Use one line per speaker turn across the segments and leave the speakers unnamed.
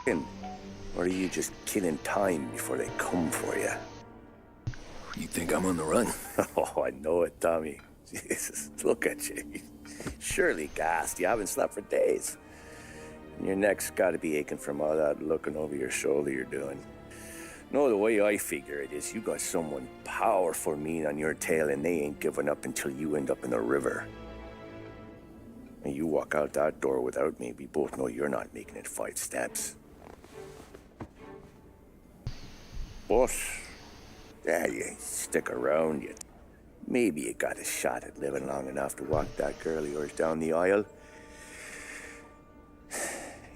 Or are you just killing time before they come for you?
You think I'm on the run?
Oh, I know it, Tommy. Jesus, look at you. Surely gassed. You haven't slept for days. And your neck's got to be aching from all that looking over your shoulder you're doing. No, the way I figure it is you got someone powerful mean on your tail and they ain't giving up until you end up in the river. And you walk out that door without me, we both know you're not making it 5 steps. But, yeah, you stick around, maybe you got a shot at living long enough to walk that girl of yours down the aisle.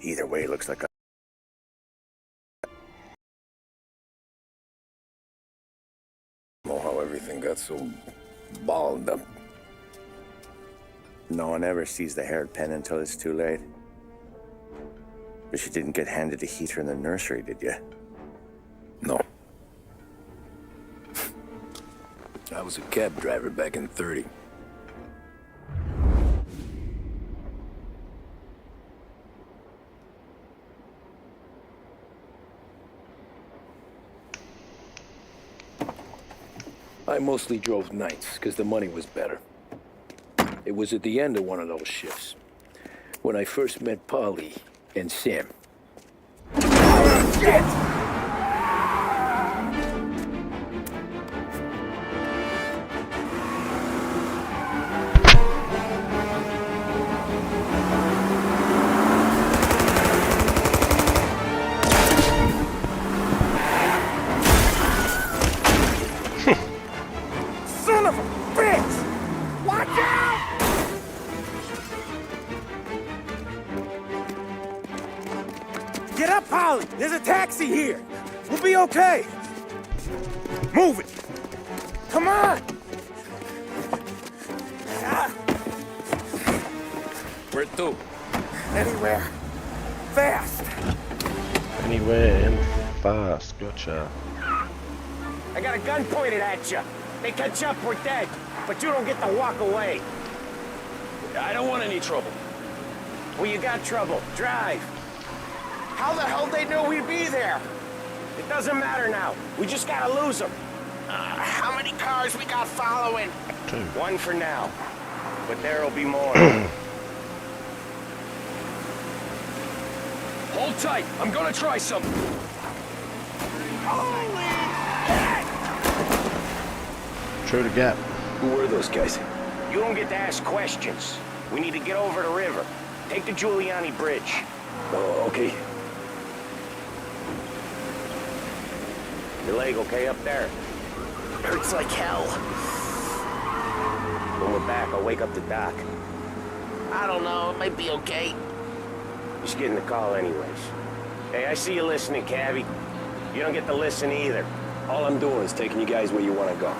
Either way, it looks like
know how everything got so balled up.
No one ever sees the haired pen until it's too late. But you didn't get handed a heater in the nursery, did you?
No. I was a cab driver back in '30. I mostly drove nights, because the money was better. It was at the end of one of those shifts, when I first met Polly and Sam.
Oh, shit! Son of a bitch! Watch out! Get up, Polly! There's a taxi here! We'll be okay! Move it! Come on!
Where to?
Anywhere. Fast!
Anywhere and fast, gotcha.
I got a gun pointed at you. They catch up, we're dead. But you don't get to walk away.
I don't want any trouble.
Well, you got trouble. Drive. How the hell they knew we'd be there? It doesn't matter now. We just gotta lose them. How many cars we got following?
2.
One for now. But there'll be more.
Hold tight. I'm gonna try something.
Holy
True to gap.
Who were those guys?
You don't get to ask questions. We need to get over the river. Take the Giuliani Bridge.
Oh, okay.
Your leg okay up there? Hurts like hell. When we're back, I'll wake up the doc. I don't know, it might be okay. Just getting the call anyways. Hey, I see you listening, Cabby. You don't get to listen either.
All I'm doing is taking you guys where you want to go.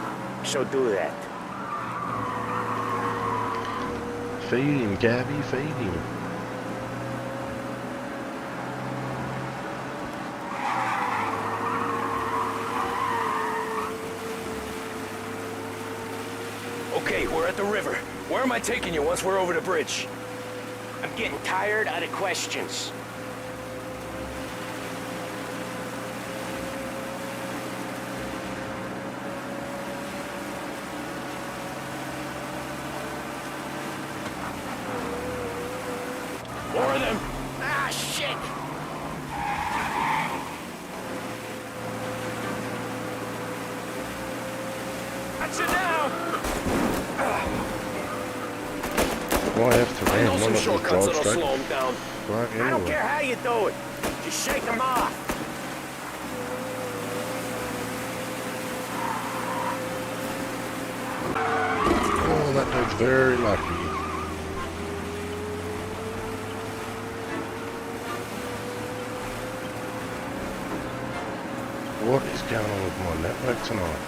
So do that.
Feed him, Gabby, feed him.
Okay, we're at the river. Where am I taking you once we're over the bridge?
I'm getting tired out of questions.
More of them.
Ah, shit! Got you now!
Why have to
I
ram
know
one
some
of these
shortcuts
drive
that'll
straight?
slow them down.
Right,
I don't
anyway.
care how you do it. Just shake them off.
Oh, that dude's very lucky. What is going on with my network tonight?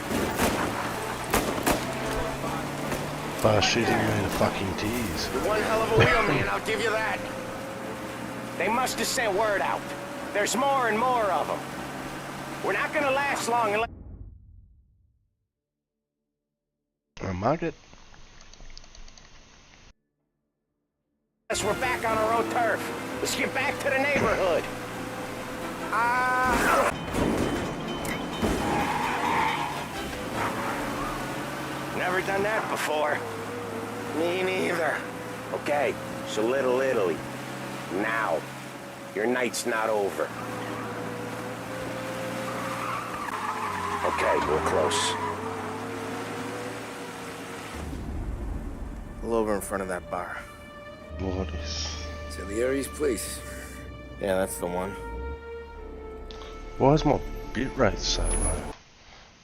Fast shooting me in the fucking tears.
You're one hell of a wheelman, I'll give you that. They must have sent word out. There's more and more of them. We're not gonna last long unless...
Mark it.
We're back on our own turf. Let's get back to the neighborhood. Never done that before. Me neither. Okay, so Little Italy. Now. Your night's not over. Okay, we're close.
Pull over in front of that bar.
What is...
Salieri's place.
Yeah, that's the one.
Why is my bitrate so low?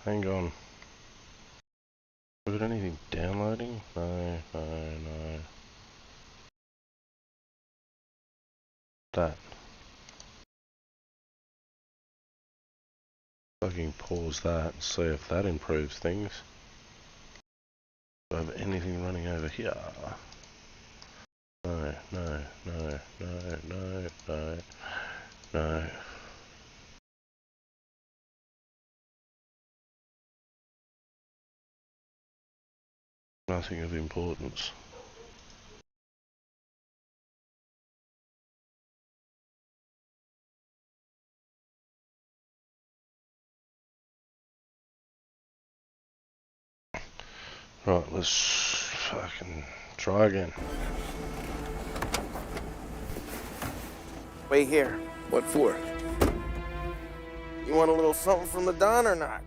Hang on. Have we got anything downloading? No. That. Fucking pause that and see if that improves things. Do I have anything running over here? No. Nothing of importance. Right, let's fucking try again.
Wait here.
What for?
You want a little something from the Don or not?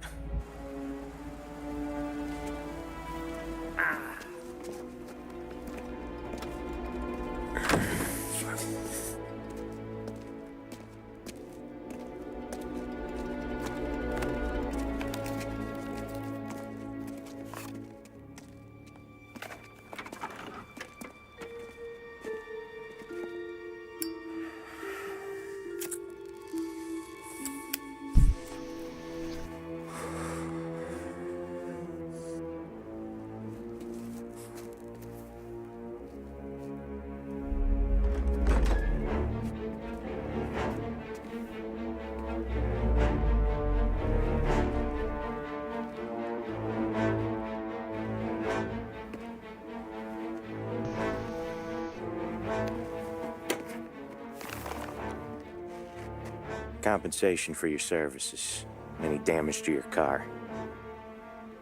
Compensation for your services. Any damage to your car.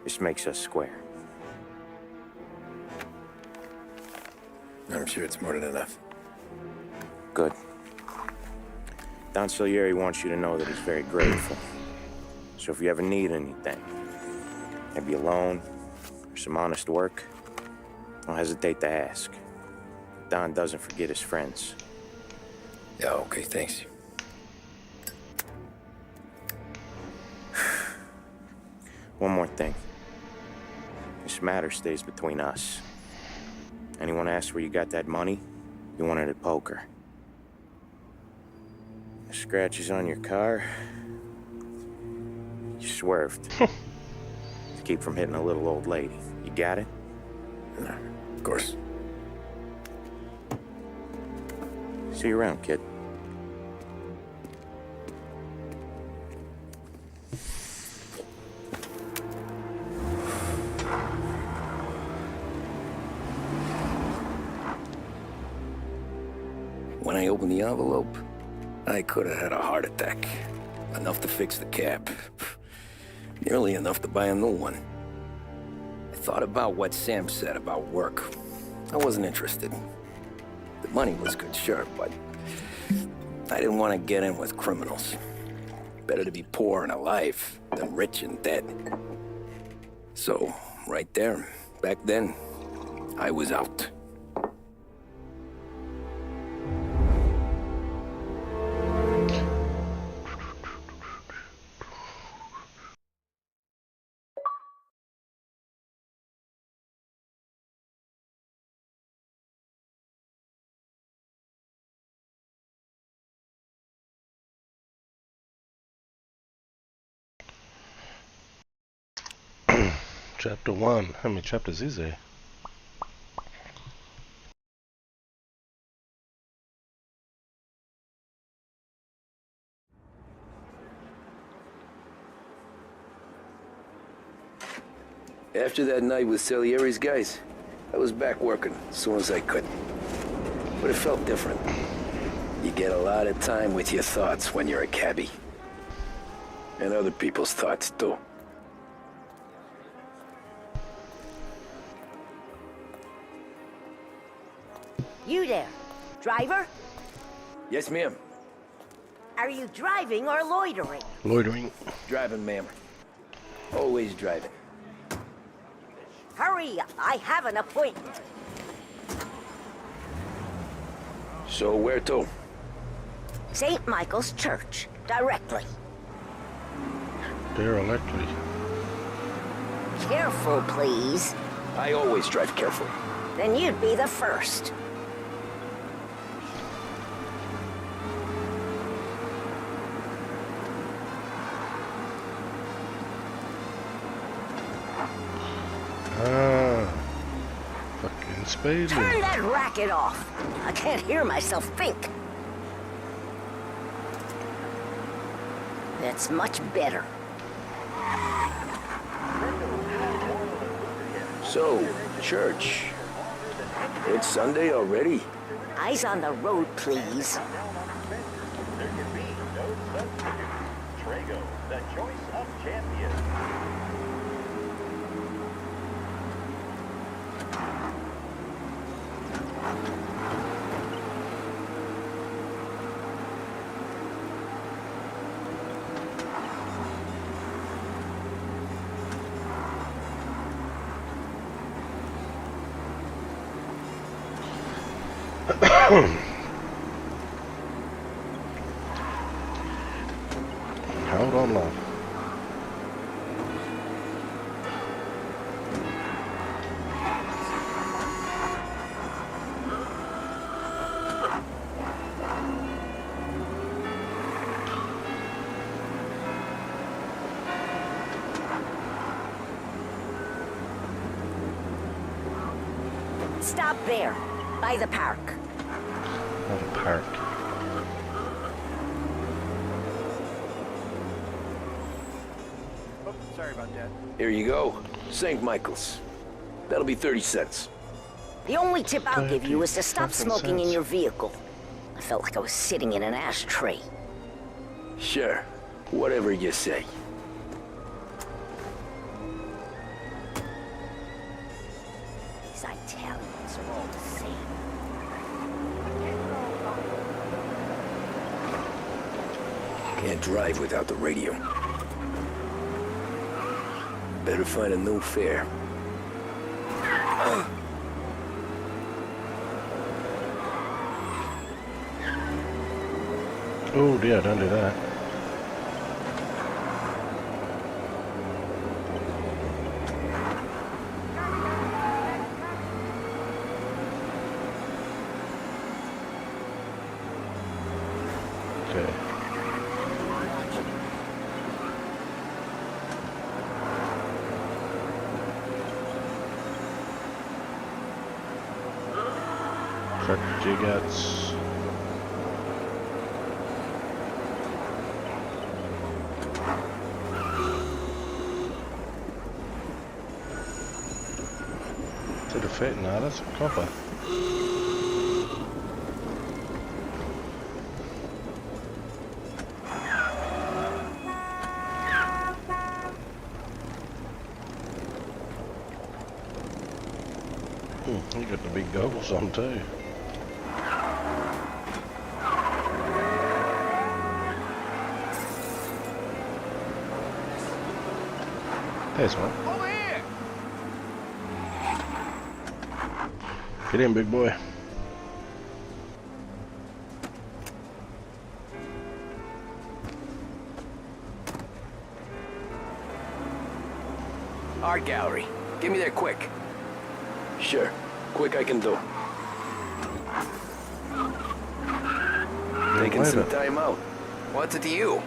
This makes us square.
I'm sure it's more than enough.
Good. Don Salieri wants you to know that he's very grateful. So if you ever need anything, maybe a loan or some honest work, don't hesitate to ask. Don doesn't forget his friends.
Yeah, okay, thanks.
One more thing. This matter stays between us. Anyone asks where you got that money, you won it at poker. The scratches on your car, you swerved. To keep from hitting a little old lady. You got it?
Of course.
See you around, kid.
When I opened the envelope, I could have had a heart attack. Enough to fix the cap. Nearly enough to buy a new one. I thought about what Sam said about work. I wasn't interested. The money was good, sure, but I didn't want to get in with criminals. Better to be poor and alive than rich and dead. So, right there, back then, I was out.
Chapter 1. How many chapters is there?
After that night with Salieri's guys, I was back working as soon as I could. But it felt different. You get a lot of time with your thoughts when you're a cabbie. And other people's thoughts, too.
You there, driver?
Yes, ma'am.
Are you driving or loitering?
Loitering.
Driving, ma'am. Always driving.
Hurry, I have an appointment.
So where to?
St. Michael's Church, directly.
Directly.
Careful, please.
I always drive careful.
Then you'd be the first.
Ah. Fucking speeding.
Turn that racket off. I can't hear myself think. That's much better.
So, church. It's Sunday already?
Eyes on the road, please.
Trago, the choice of champion.
Hold on, love.
Stop there, by the park.
Not a park.
Sorry about that.
Here you go. St. Michael's. That'll be 30 cents.
The only tip I'll give you is to
30
stop
fucking
smoking in
cents.
your vehicle. I felt like I was sitting in an ashtray.
Sure. Whatever you say.
These Italians are all the same.
Can't drive without the radio. Better find a new fare.
Oh dear, don't do that. Okay. Trucker Jiggats. To the fit now, that's a copper. You got the big goggles on too. There's one.
Over here!
Get in, big boy.
Art gallery. Get me there quick. Sure. Quick I can do. Taking some time out. What's it to you?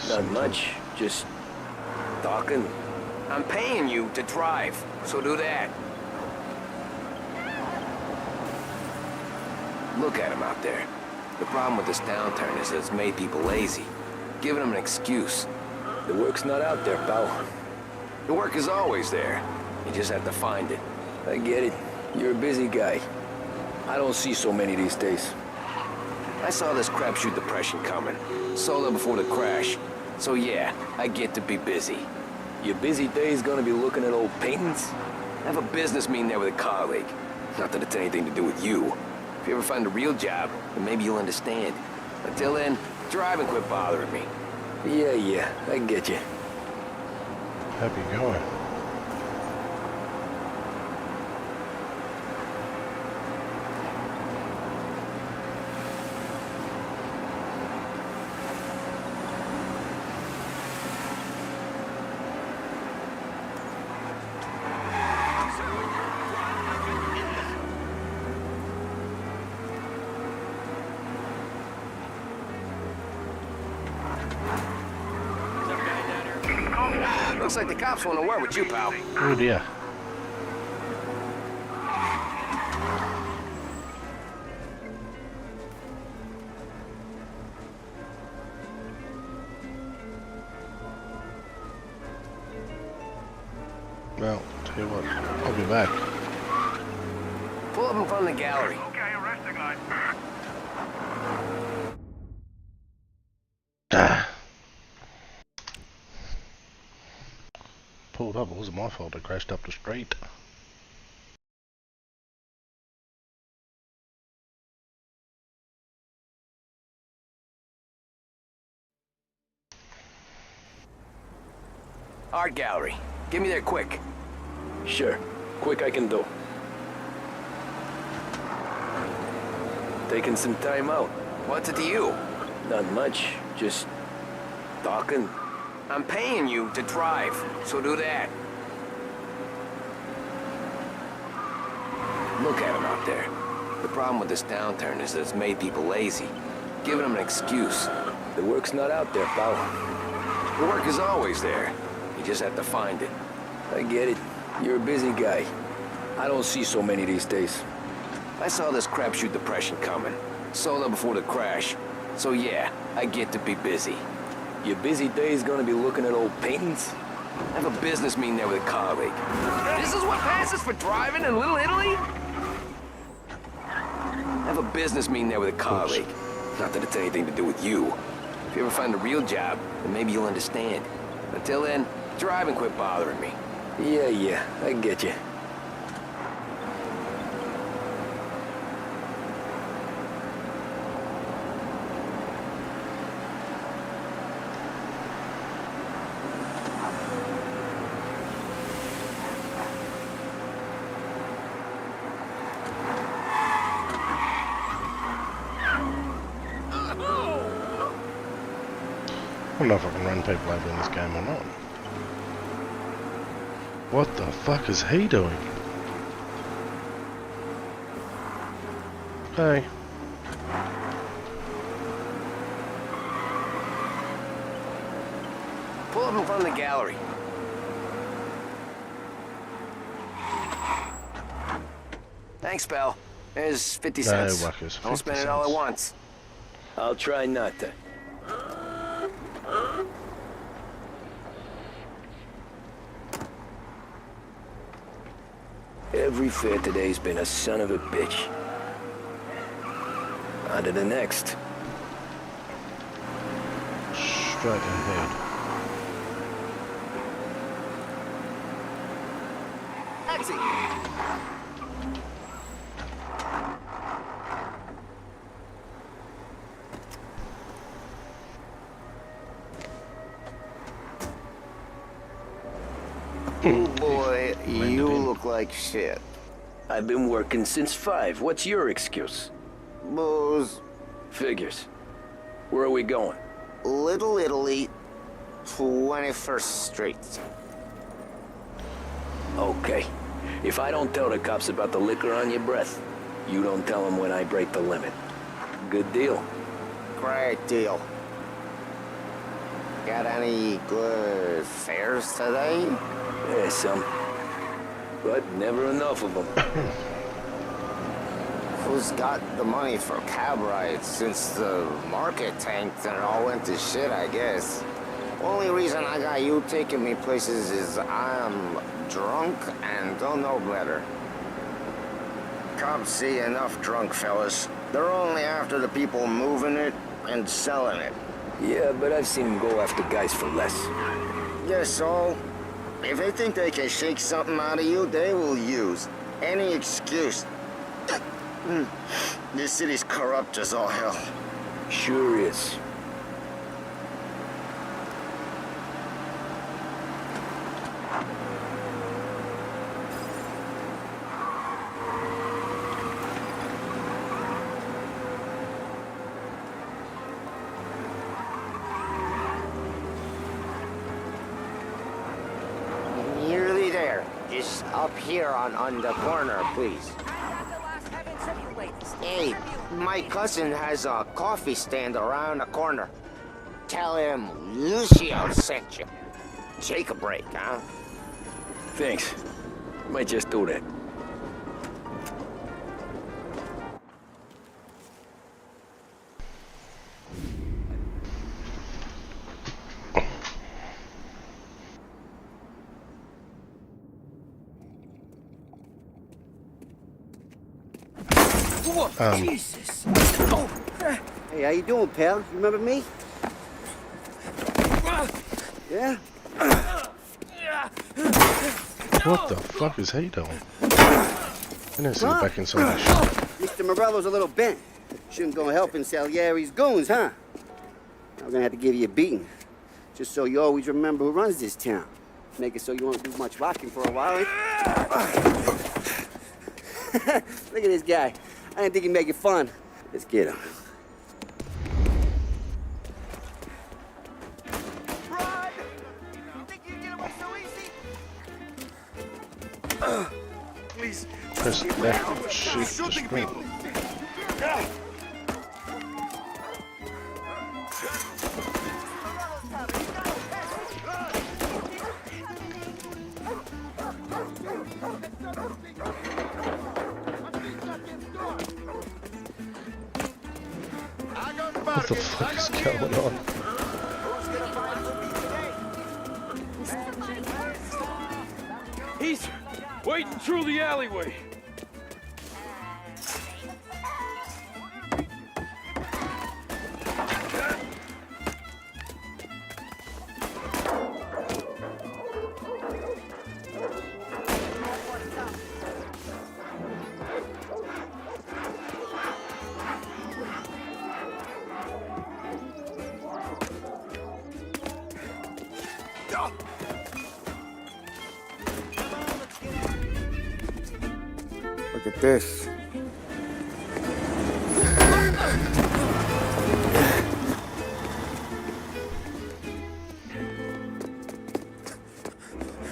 Not much. Just talking.
I'm paying you to drive, so do that. Look at him out there. The problem with this downturn is that it's made people lazy, giving them an excuse.
The work's not out there, pal.
The work is always there. You just have to find it.
I get it. You're a busy guy. I don't see so many these days. I saw this crapshoot depression coming. Saw that before the crash. So yeah, I get to be busy. Your busy day's gonna be looking at old paintings? I have a business meeting there with a colleague. Not that it's anything to do with you. If you ever find a real job, then maybe you'll understand. Until then, drive and quit bothering me. Yeah, I get you.
Happy going.
Looks like the cops want to work with you, pal.
Oh dear. Well, tell you what, I'll be back.
Pull up in front of the gallery.
Okay, arrest the guy.
Ah. Pulled up, it wasn't my fault, I crashed up the street.
Art gallery. Get me there quick. Sure. Quick I can do. Taking some time out. What's it to you? Not much. Just talking. I'm paying you to drive, so do that. Look at him out there. The problem with this downturn is that it's made people lazy. Giving them an excuse. The work's not out there, pal. The work is always there. You just have to find it. I get it. You're a busy guy. I don't see so many these days. I saw this crapshoot depression coming. Saw that before the crash. So yeah, I get to be busy. Your busy day's gonna be looking at old paintings? I have a business meeting there with a colleague. This is what passes for driving in Little Italy? I have a business meeting there with a colleague. Not that it's anything to do with you. If you ever find a real job, then maybe you'll understand. Until then, drive and quit bothering me. Yeah, I get you.
I don't know if I can run people over in this game or not. What the fuck is he doing? Hey.
Pull up in front of the gallery. Thanks, pal. There's 50 cents.
No, Wuckers,
Don't
50
spend it all at
cents.
once. I'll try not to. Every fare today's been a son of a bitch. On to the next.
Straight ahead.
Taxi!
Oh boy, you look like shit.
I've been working since 5. What's your excuse?
Booze,
Figures. Where are we going?
Little Italy, 21st Street.
Okay. If I don't tell the cops about the liquor on your breath, you don't tell them when I break the limit. Good deal.
Great deal. Got any good fares today?
Yeah, some. But never enough of them.
Who's got the money for cab rides since the market tanked and it all went to shit, I guess? Only reason I got you taking me places is I'm drunk and don't know better. Cops see enough drunk fellas. They're only after the people moving it and selling it.
Yeah, but I've seen him go after guys for less.
Yes, so? If they think they can shake something out of you, they will use any excuse. This city's corrupt as all hell.
Sure is.
Nearly there. Just up here on the corner, please. Hey, my cousin has a coffee stand around the corner. Tell him Lucio sent you. Take a break, huh?
Thanks. Might just do that.
Jesus. Oh. Hey, how you doing, pal? You remember me? Yeah?
What the fuck is he doing? I need to get back inside this shop.
Mr. Morello's a little bent. Shouldn't go helping Salieri's goons, huh? I'm gonna have to give you a beating. Just so you always remember who runs this town. Make it so you won't do much rocking for a while. Look at this guy. I didn't think he'd make it fun. Let's get him.
Run! You think you can get away so easy? Please.
Press left, shift, to sprint. What the fuck is going on?
He's waiting through the alleyway.
Look at this.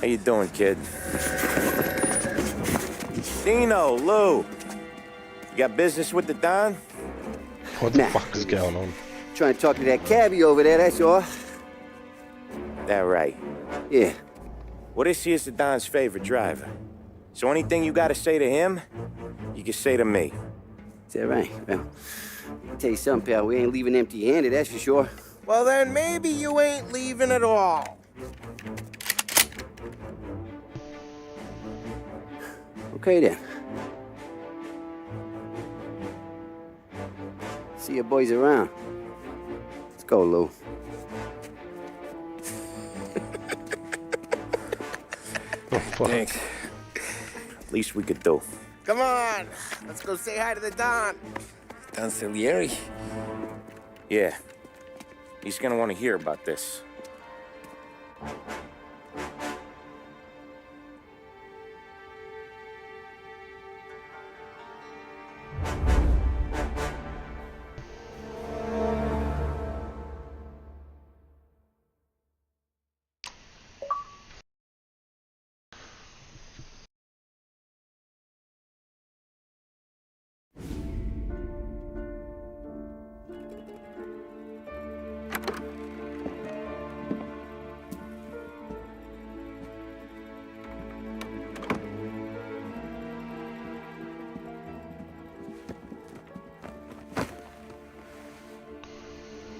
How you doing, kid? Dino, Lou. You got business with the Don?
What the fuck is going on?
Trying to talk to that cabbie over there, that's all.
That right.
Yeah.
What is he is the Don's favorite driver? So anything you gotta say to him, you can say to me.
Is that right? Well, I'll tell you something, pal. We ain't leaving empty-handed, that's for sure.
Well, then maybe you ain't leaving at all.
Okay, then. See your boys around. Let's go, Lou.
Oh, fuck.
Thanks.
Least we could do.
Come on, let's go say hi to the Don.
Don Salieri?
Yeah. He's gonna want to hear about this.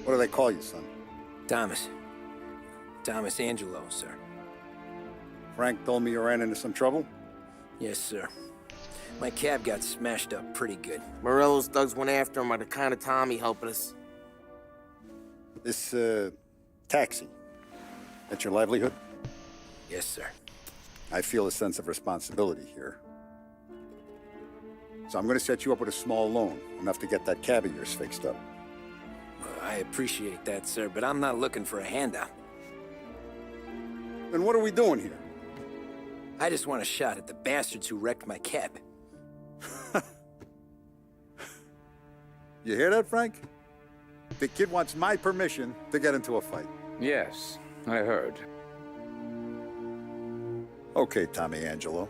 What do they call you, son?
Thomas. Thomas Angelo, sir.
Frank told me you ran into some trouble?
Yes, sir. My cab got smashed up pretty good.
Morello's thugs went after him on account of Tommy helping us.
This, taxi, that's your livelihood?
Yes, sir.
I feel a sense of responsibility here. So I'm gonna set you up with a small loan, enough to get that cab of yours fixed up.
I appreciate that, sir, but I'm not looking for a handout.
Then what are we doing here?
I just want a shot at the bastards who wrecked my cab.
You hear that, Frank? The kid wants my permission to get into a fight.
Yes, I heard.
Okay, Tommy Angelo.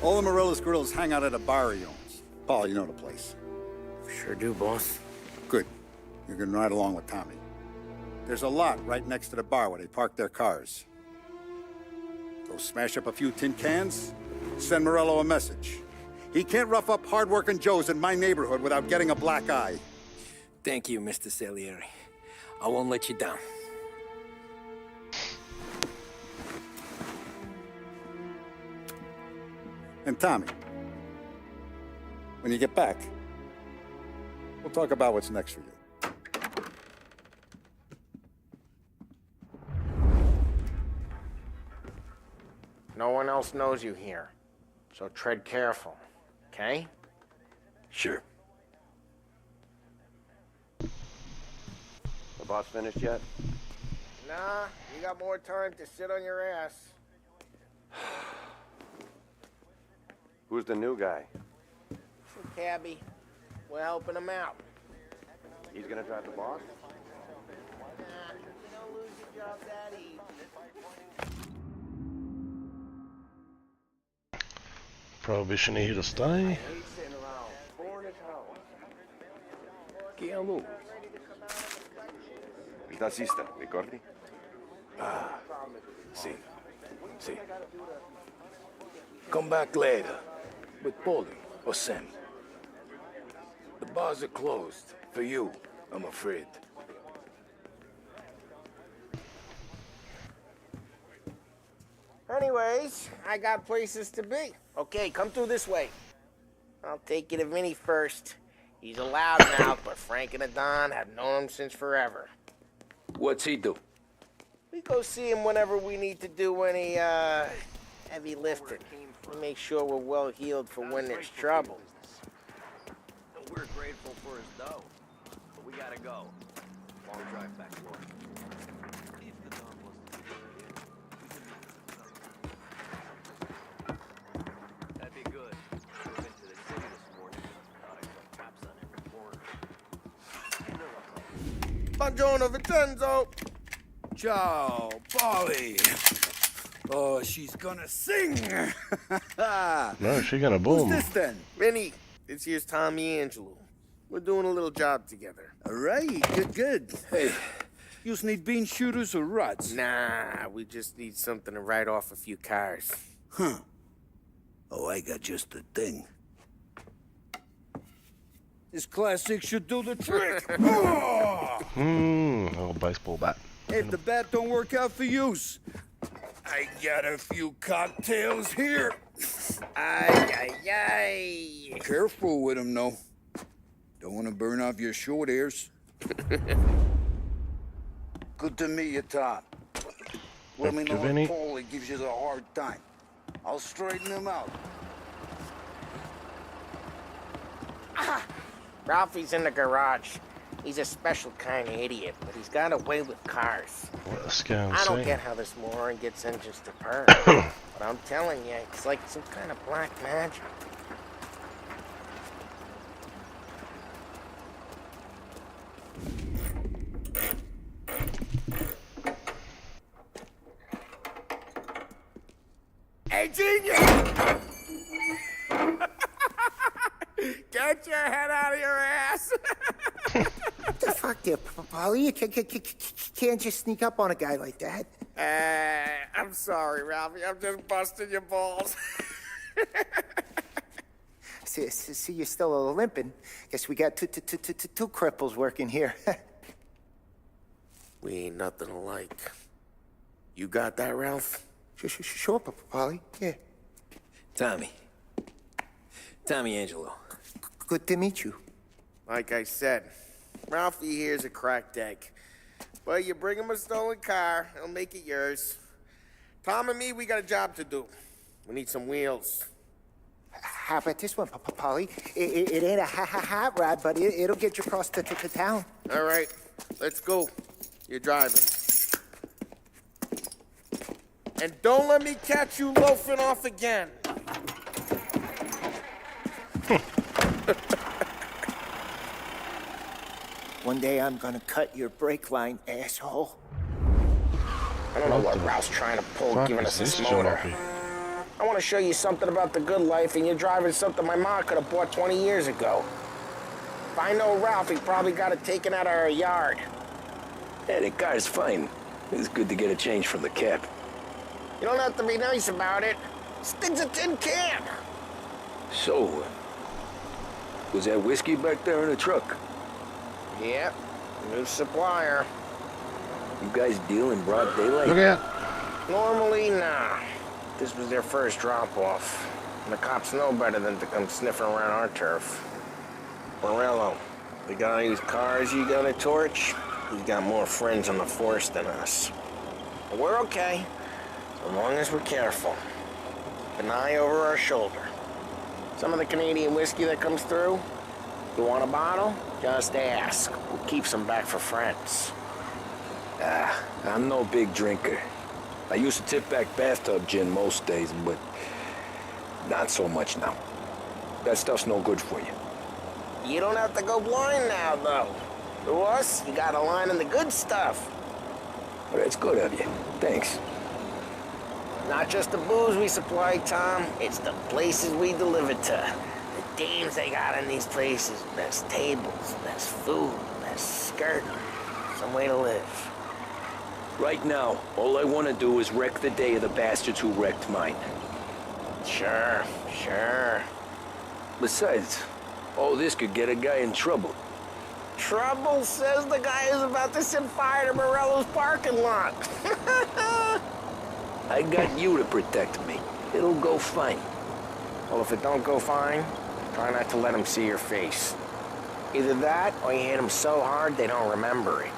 All the Morello's grills hang out at a bar he owns. Paul, you know the place.
Sure do, boss.
Good. You can ride along with Tommy. There's a lot right next to the bar where they park their cars. Go smash up a few tin cans, send Morello a message. He can't rough up hard-working Joes in my neighborhood without getting a black eye.
Thank you, Mr. Salieri. I won't let you down.
And Tommy, when you get back, we'll talk about what's next for you.
No one else knows you here, so tread careful, okay?
Sure.
The boss finished yet?
Nah, you got more time to sit on your ass.
Who's the new guy?
Some cabbie. We're helping him out.
He's gonna drive the boss?
Nah, you don't lose your job that easy.
Prohibition here to stay.
He's sitting around, bored as hell.
Chiamu.
Il tassista, ricordi?
See. See. Come back later. With Paulie or Sam. The bars are closed. For you, I'm afraid.
Anyways, I got places to be. Okay, come through this way. I'll take you to Vinny first. He's a loudmouth, but Frank and the Don have known him since forever.
What's he do?
We go see him whenever we need to do any, heavy lifting. We make sure we're well healed for when there's trouble.
We're grateful for his dough, but we gotta go. Long drive back to work. That'd be good. I've been to the city this morning. Thought I saw cops on every corner.
Buongiorno, Vincenzo!
Ciao, Polly. Oh, she's gonna sing.
No, she gonna boom.
Who's this then?
Vinny, this here's Tommy Angelo. We're doing a little job together.
All right, good. Hey, you need bean shooters or rods?
Nah, we just need something to write off a few cars.
Huh. Oh, I got just the thing. This classic should do the trick.
Oh, baseball bat.
If the bat don't work out for use, I got a few cocktails here.
Ay.
Careful with them, though. Don't want to burn off your short hairs. Good to meet you, Tom. Let me know
Vinny.
if Paulie gives you the hard time. I'll straighten him out.
Ralphie's in the garage. He's a special kind of idiot, but he's got a way with cars.
What a scam.
I don't get how this moron gets engines to purr. But I'm telling you, it's like some kind of black magic. Hey, genius! Get your head out of your ass!
What the fuck there, Polly? You can't just sneak up on a guy like that.
I'm sorry, Ralphie. I'm just busting your balls.
See, you're still limping. Guess we got two cripples working here.
We ain't nothing alike. You got that, Ralph?
Sure, Polly. Yeah.
Tommy, Tommy Angelo.
Good to meet you.
Like I said, Ralphie here's a cracked egg. But you bring him a stolen car, he'll make it yours. Tom and me, we got a job to do. We need some wheels.
How about this one, Polly? It ain't a hot rod, but it'll get you across to town.
All right, let's go. You're driving. And don't let me catch you loafing off again.
One day I'm gonna cut your brake line, asshole.
I don't know what Ralph's trying to pull, giving us this motor. I want to show you something about the good life, and you're driving something my mom could have bought 20 years ago. If I know Ralph, he probably got it taken out of our yard.
Yeah, the car's fine. It's good to get a change from the cab.
You don't have to be nice about it. This thing's a tin can.
So, was that whiskey back there in the truck?
Yep, new supplier.
You guys deal in broad daylight?
Look out!
Normally, nah. This was their first drop-off. And the cops know better than to come sniffing around our turf. Morello, the guy whose cars you gonna torch, he's got more friends on the force than us. But we're okay, as long as we're careful. Keep an eye over our shoulder. Some of the Canadian whiskey that comes through, you want a bottle? Just ask. We'll keep some back for friends.
I'm no big drinker. I used to tip back bathtub gin most days, but not so much now. That stuff's no good for you.
You don't have to go blind now, though. To us, you got a line in the good stuff.
Well, that's good of you. Thanks.
Not just the booze we supply, Tom. It's the places we deliver to. The dames they got in these places. Best tables, best food, best skirt. Some way to live.
Right now, all I want to do is wreck the day of the bastards who wrecked mine.
Sure.
Besides, all this could get a guy in trouble.
Trouble, says the guy who's about to set fire to Morello's parking lot.
I got you to protect me. It'll go fine.
Well, if it don't go fine, try not to let them see your face. Either that, or you hit them so hard they don't remember it.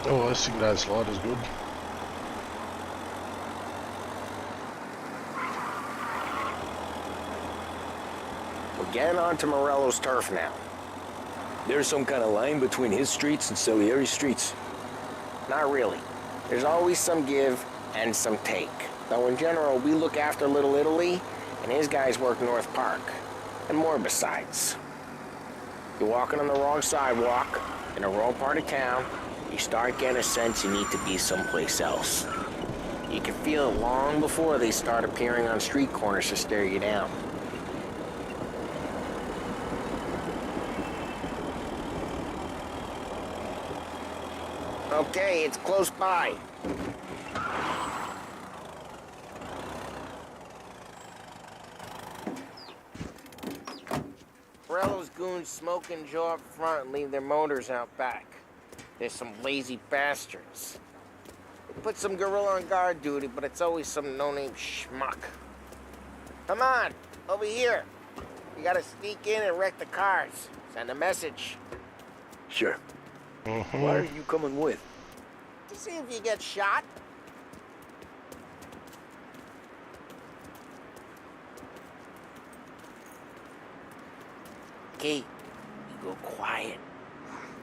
Oh, I think that slide is good.
We're getting onto Morello's turf now.
There's some kind of line between his streets and Salieri's streets.
Not really. There's always some give and some take. Though in general, we look after Little Italy, and his guys work North Park. And more besides. You're walking on the wrong sidewalk, in the wrong part of town, you start getting a sense you need to be someplace else. You can feel it long before they start appearing on street corners to stare you down. Okay, it's close by. Morello's goons smoke and jaw up front and leave their motors out back. There's some lazy bastards. They put some gorilla on guard duty, but it's always some no-name schmuck. Come on, over here. You gotta sneak in and wreck the cars. Send a message.
Sure. Why are you coming with?
To see if you get shot. Okay, you go quiet.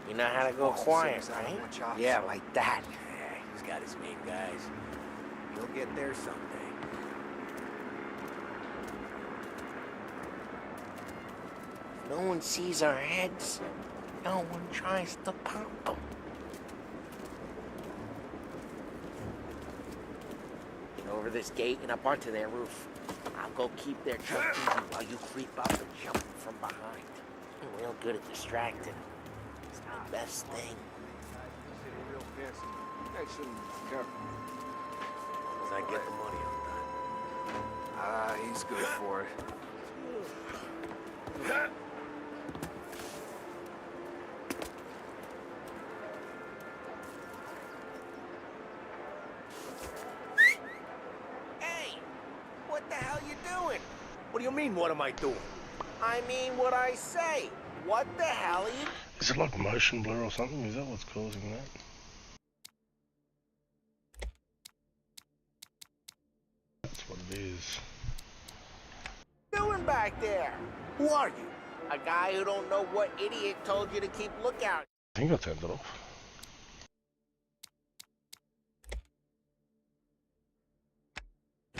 You know how to go quiet, right? Yeah, like that.
Yeah, he's got his main guys. He'll get there someday.
No one sees our heads. No one tries to pop them. Get over this gate and up onto their roof. I'll go keep their truck easy while you creep up and jump from behind. I'm real good at distracting. It's my best thing.
As I get the money, I'm done.
He's good for it.
hell you doing?
What do you mean, what am I doing?
I mean what I say. What the hell are you...
Is it like motion blur or something? Is that what's causing that? That's what it is.
doing back there?
Who are you?
A guy who don't know what idiot told you to keep lookout.
I think I turned it off.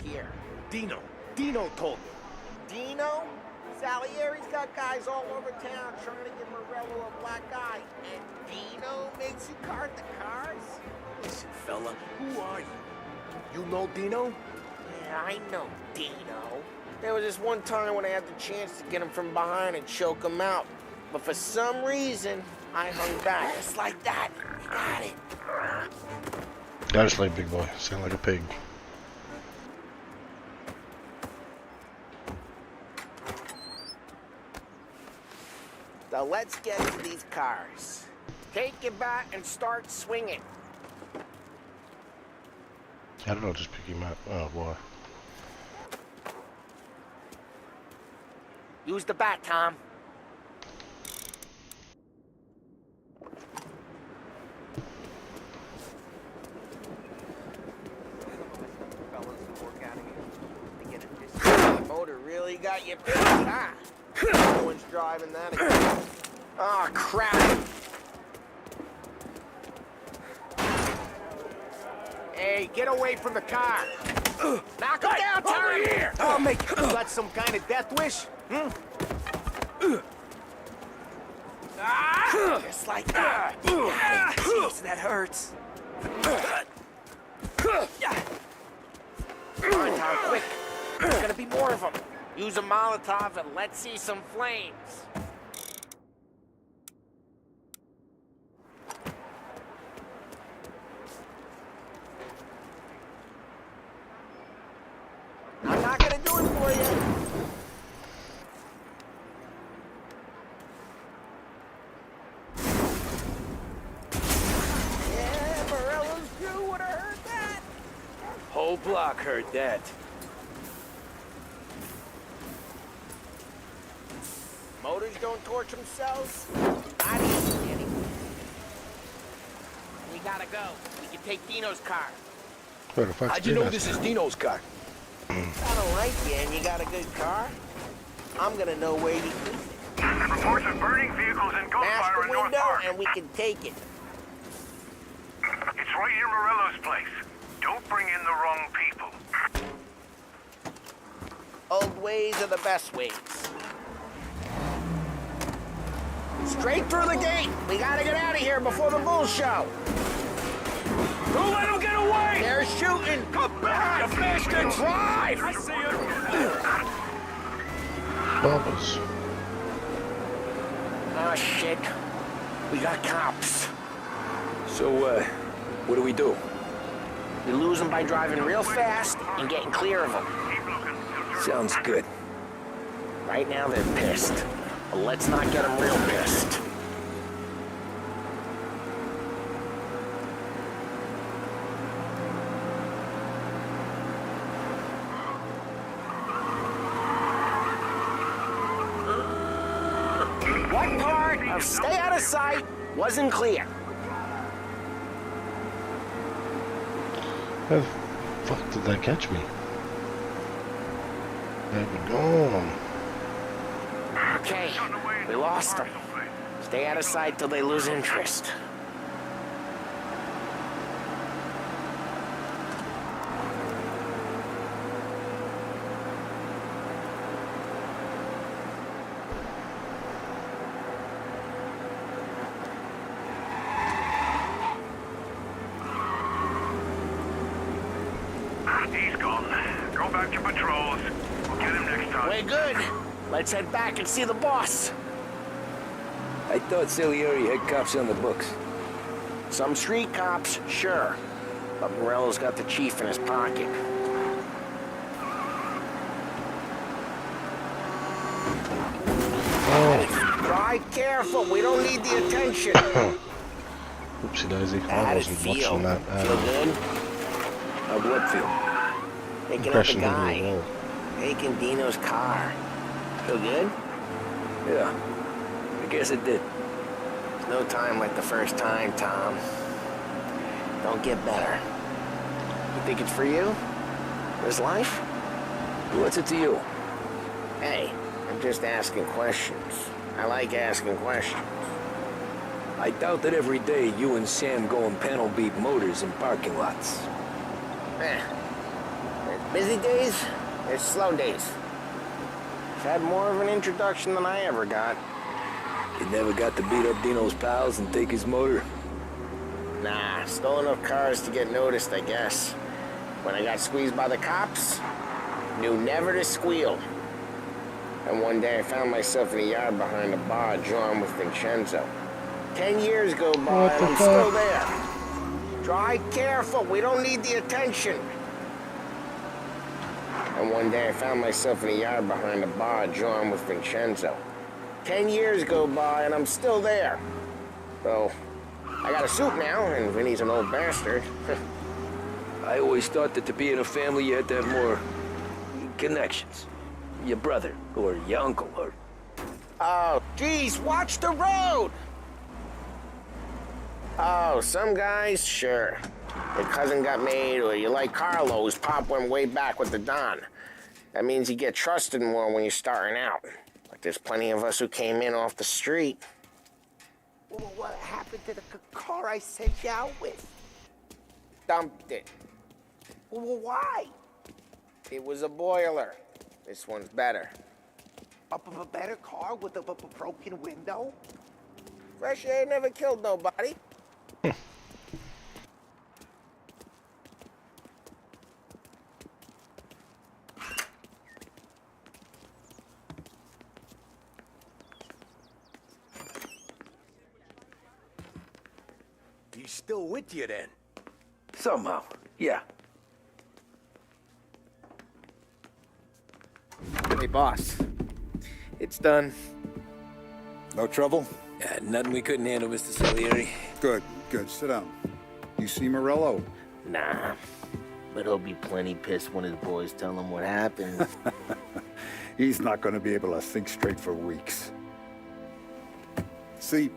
Here.
Dino told me.
Dino? Salieri's got guys all over town trying to give Morello a black eye. And Dino makes you cart the cars?
Listen, fella, who are you? You know Dino?
Yeah, I know Dino. There was this one time when I had the chance to get him from behind and choke him out. But for some reason, I hung back. Just like that. You got it.
Go to sleep, big boy. Sound like a pig.
So let's get to these cars. Take your bat and start swinging.
How did I just pick him up? Oh, why?
Use the bat, Tom. The motor really got you pissed, huh? No one's driving that again. Oh, crap. Hey, get away from the car. Knock him down, Tom!
Over here!
I'll make you got some kind of death wish? Just like that. Jeez, that hurts. Come on, Tom, quick. There's gonna be more of them. Use a Molotov and let's see some flames. I'm not gonna do it for you. Yeah, Morello's crew would have heard that.
Whole block heard that.
Motors don't torch themselves? Not easy, anyway. We gotta go. We can take Dino's car.
Where the fuck's
How'd you know
Dino's
this is Dino's car?
I don't like you and you got a good car. I'm gonna know where you keep it.
Reports of burning vehicles and
Smash
gunfire
the
in North
window
Park.
and we can take it.
It's right near Morello's place. Don't bring in the wrong people.
Old ways are the best ways. Straight through the gate. We gotta get out of here before the bull show.
Don't let him get away!
They're shooting.
Come back, you bastard!
Drive!
I see him!
Bobbers.
Oh, shit. We got cops.
So, what do we do?
We lose them by driving real fast and getting clear of them.
Sounds good.
Right now, they're pissed. But let's not get them real pissed. What part of stay out of sight wasn't clear?
How the fuck did they catch me? They were gone.
Okay, we lost them. Stay out of sight till they lose interest.
He's gone. Go back to patrols. We'll get him next time.
We're good. Let's head back and see the boss.
I thought Salieri had cops on the books.
Some street cops, sure. But Morello's got the chief in his pocket.
Oh.
Drive careful. We don't need the attention.
Oopsie daisy. I
How'd it
wasn't
feel?
watching that.
Feel good?
How'd what feel?
Taking out the
Impression of
guy.
the wall.
taking Dino's car. Feel good?
Yeah, I guess it did.
No time like the first time, Tom. Don't get better. You think it's for you? This life?
What's it to you?
Hey, I'm just asking questions. I like asking questions.
I doubt that every day you and Sam go and panel beat motors in parking lots.
There's busy days, there's slow days. I've had more of an introduction than I ever got.
You never got to beat up Dino's pals and take his motor?
Nah, stole enough cars to get noticed, I guess. When I got squeezed by the cops, knew never to squeal. And one day I found myself in a yard behind a bar drawn with Vincenzo. 10 years go by and I'm still there. Drive careful, we don't need the attention. And one day I found myself in a yard behind a bar drawn with Vincenzo. 10 years go by and I'm still there. So, I got a suit now, and Vinny's an old bastard.
I always thought that to be in a family you had to have more connections. Your brother, or your uncle, or...
Oh, geez, watch the road! Oh, some guys, sure. Your cousin got made, or you like Carlos, Pop went way back with the Don. That means you get trusted more when you're starting out. But there's plenty of us who came in off the street.
Well, what happened to the car I sent you out with?
Dumped it.
Well, why?
It was a boiler. This one's better.
A better car with a broken window?
Fresh air never killed nobody.
He's still with you then?
Somehow, yeah.
Hey, boss. It's done.
No trouble?
Yeah, nothing we couldn't handle, Mr. Salieri.
Good, good. Sit down. You see Morello?
Nah. But he'll be plenty pissed when his boys tell him what happened.
He's not going to be able to think straight for weeks. See,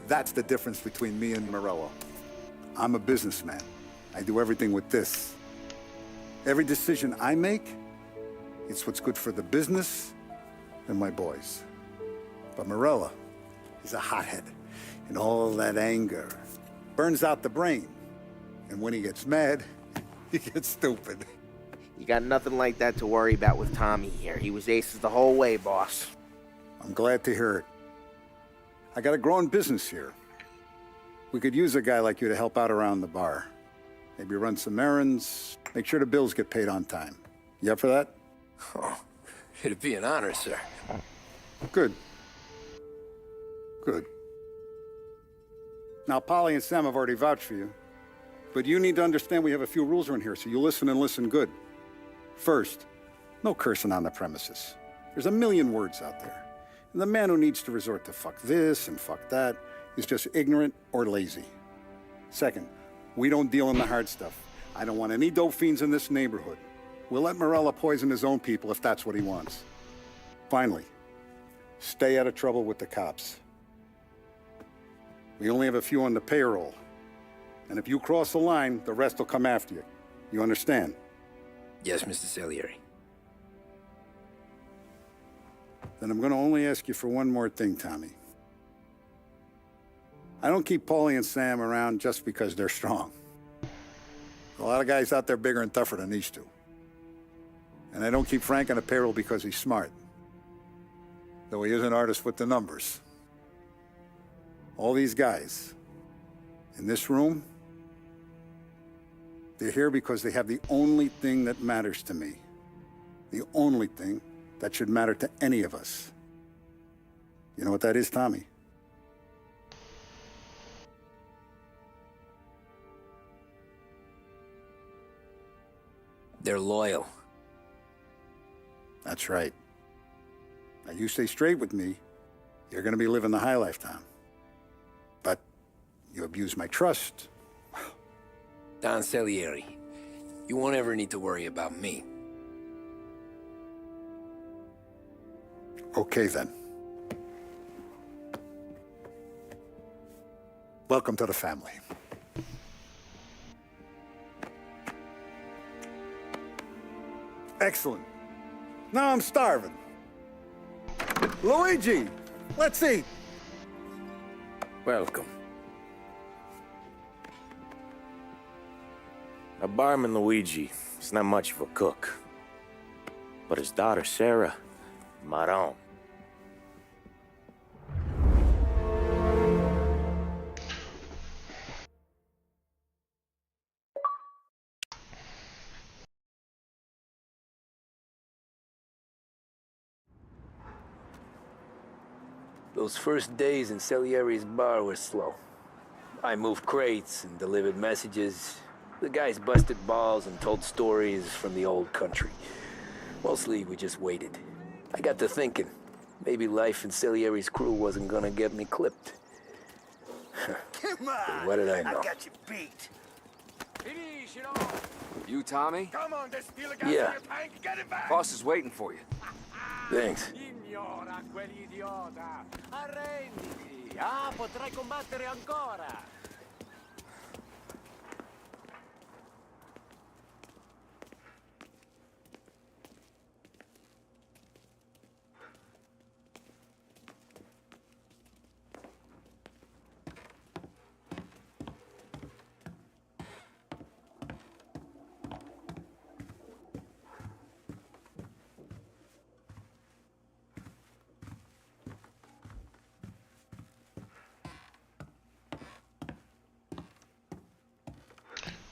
that's the difference between me and Morello. I'm a businessman. I do everything with this. Every decision I make, it's what's good for the business and my boys. But Morello, he's a hothead. And all that anger burns out the brain. And when he gets mad, he gets stupid.
You got nothing like that to worry about with Tommy here. He was aces the whole way, boss.
I'm glad to hear it. I got a growing business here. We could use a guy like you to help out around the bar. Maybe run some errands, make sure the bills get paid on time. You up for that?
Oh, it'd be an honor, sir.
Good. Good. Now, Polly and Sam have already vouched for you. But you need to understand we have a few rules around here, so you listen and listen good. First, no cursing on the premises. There's a million words out there. And the man who needs to resort to fuck this and fuck that is just ignorant or lazy. Second, we don't deal in the hard stuff. I don't want any dope fiends in this neighborhood. We'll let Morello poison his own people if that's what he wants. Finally, stay out of trouble with the cops. We only have a few on the payroll. And if you cross the line, the rest will come after you. You understand?
Yes, Mr. Salieri.
Then I'm going to only ask you for one more thing, Tommy. I don't keep Paulie and Sam around just because they're strong. There's a lot of guys out there bigger and tougher than these two. And I don't keep Frank on the payroll because he's smart. Though he is an artist with the numbers. All these guys in this room, they're here because they have the only thing that matters to me. The only thing that should matter to any of us. You know what that is, Tommy?
They're loyal.
That's right. Now, you stay straight with me, you're gonna be living the high life, Tom. But you abuse my trust.
Don Salieri, you won't ever need to worry about me.
Okay, then. Welcome to the family. Excellent. Now I'm starving. Luigi, let's eat.
Welcome.
A barman Luigi is not much of a cook. But his daughter Sarah, Maron.
Those first days in Salieri's bar were slow. I moved crates and delivered messages. The guys busted balls and told stories from the old country. Mostly, we just waited. I got to thinking, maybe life in Salieri's crew wasn't gonna get me clipped.
Come on!
What did I know?
I got you beat.
You, Tommy?
Come on, there's still a gas
Yeah.
in your tank. Get it back!
Boss is waiting for you.
Thanks.
Ignora quell'idiota! Arrenditi! Ah, potrai combattere ancora!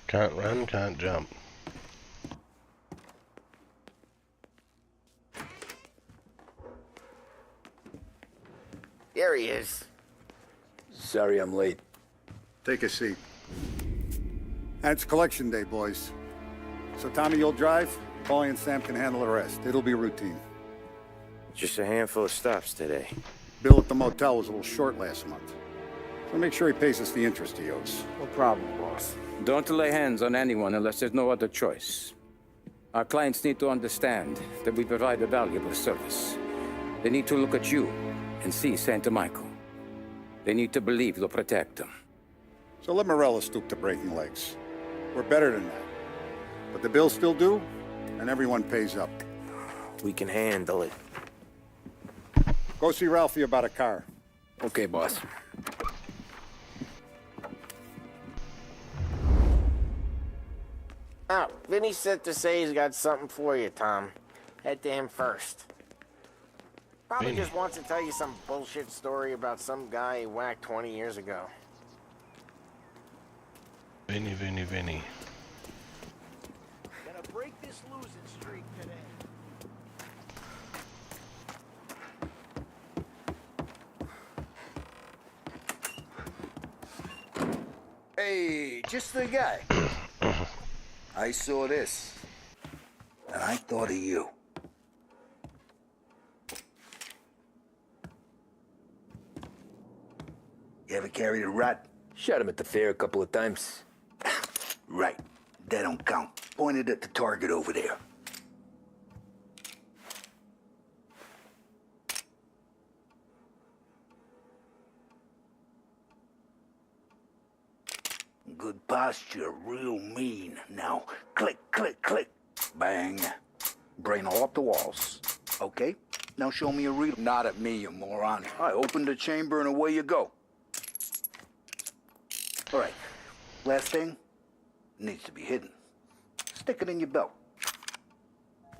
Can't run, can't jump.
There he is.
Sorry I'm late.
Take a seat. And it's collection day, boys. So Tommy, you'll drive. Paulie and Sam can handle the rest. It'll be routine.
Just a handful of stops today.
Bill at the motel was a little short last month. So make sure he pays us the interest he owes.
No problem, boss.
Don't lay hands on anyone unless there's no other choice. Our clients need to understand that we provide a valuable service. They need to look at you and see Santa Michael. They need to believe you'll protect them.
So let Morella stoop to breaking legs. We're better than that. But the bill's still due, and everyone pays up.
We can handle it.
Go see Ralphie about a car.
Okay, boss.
Oh, Vinny said to say he's got something for you, Tom. Head to him first. Probably
Vinny.
just wants to tell you some bullshit story about some guy he whacked 20 years ago.
Vinny, Vinny, Vinny.
Gonna break this losing streak today.
Hey, just the guy. I saw this, and I thought of you. You ever carried a rat?
Shot him at the fair a couple of times.
Right. That don't count. Pointed at the target over there. Good posture, real mean. Now, click, click, click. Bang. Brain all off the walls. Okay? Now show me a real... Not at me, you moron. I opened the chamber and away you go. All right. Last thing. Needs to be hidden. Stick it in your belt.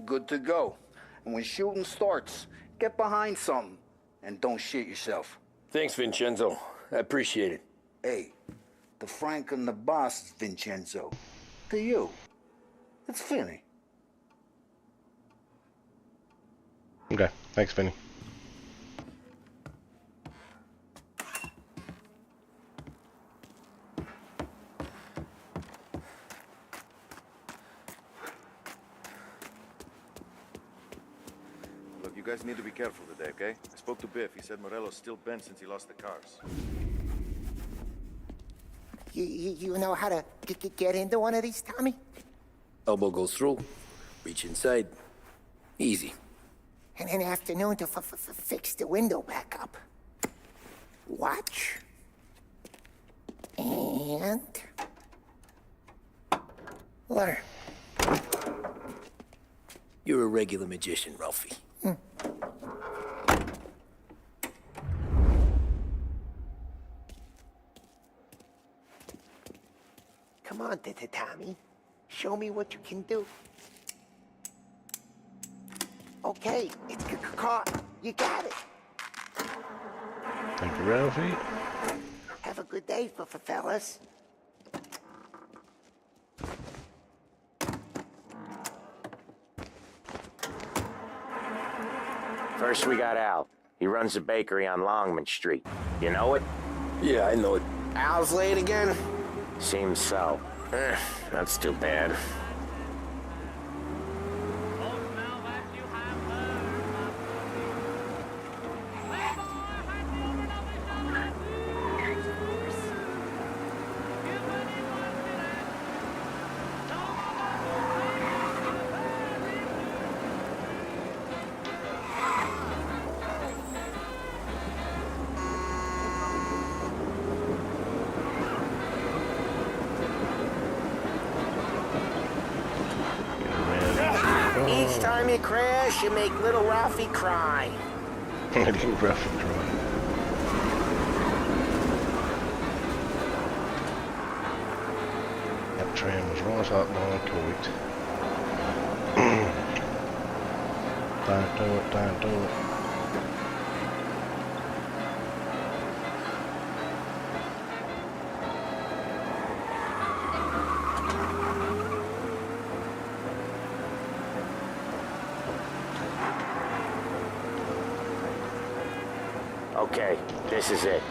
Good to go. And when shooting starts, get behind something. And don't shit yourself.
Thanks, Vincenzo. I appreciate it.
Hey, the Frank and the boss is Vincenzo. To you, it's Vinny.
Okay, thanks, Vinny.
Look, you guys need to be careful today, okay? I spoke to Biff. He said Morello's still bent since he lost the cars.
You know how to get into one of these, Tommy?
Elbow goes through. Reach inside. Easy.
and an afternoon to fix the window back up. Watch. And... learn.
You're a regular magician, Ralphie.
Come on, Tommy. Show me what you can do. Okay, it's caught. You got it.
Thank you, Ralphie.
Have a good day, fellas.
First, we got Al. He runs a bakery on Longman Street. You know it?
Yeah, I know it.
Al's late again? Seems so. That's too bad. Each time you crash, you make little Ralphie cry.
Little Ralphie cry. That tram was right up my coat. Don't do it, don't do it.
Okay, this is it.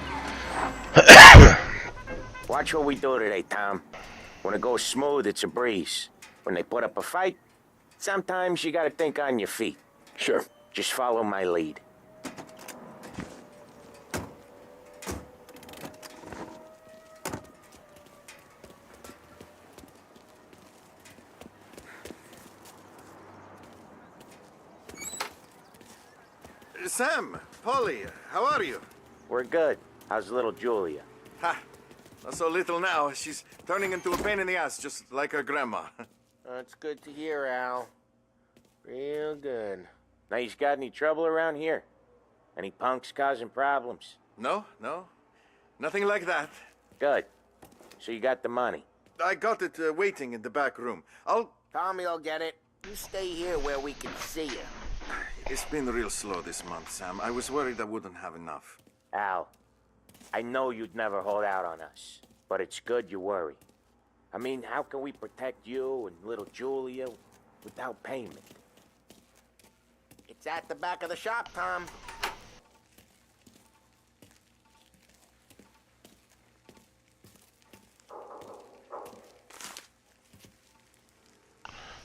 Watch what we do today, Tom. When it goes smooth, it's a breeze. When they put up a fight, sometimes you gotta think on your feet.
Sure.
Just follow my lead.
Sam, Polly, how are you?
We're good. How's little Julia?
Ha! Not so little now. She's turning into a pain in the ass, just like her grandma.
That's good to hear, Al. Real good. Now, you got any trouble around here? Any punks causing problems?
No. Nothing like that.
Good. So you got the money?
I got it waiting in the back room.
Tommy will get it. You stay here where we can see you.
It's been real slow this month, Sam. I was worried I wouldn't have enough.
Al, I know you'd never hold out on us, but it's good you worry. I mean, how can we protect you and little Julia without payment? It's at the back of the shop, Tom.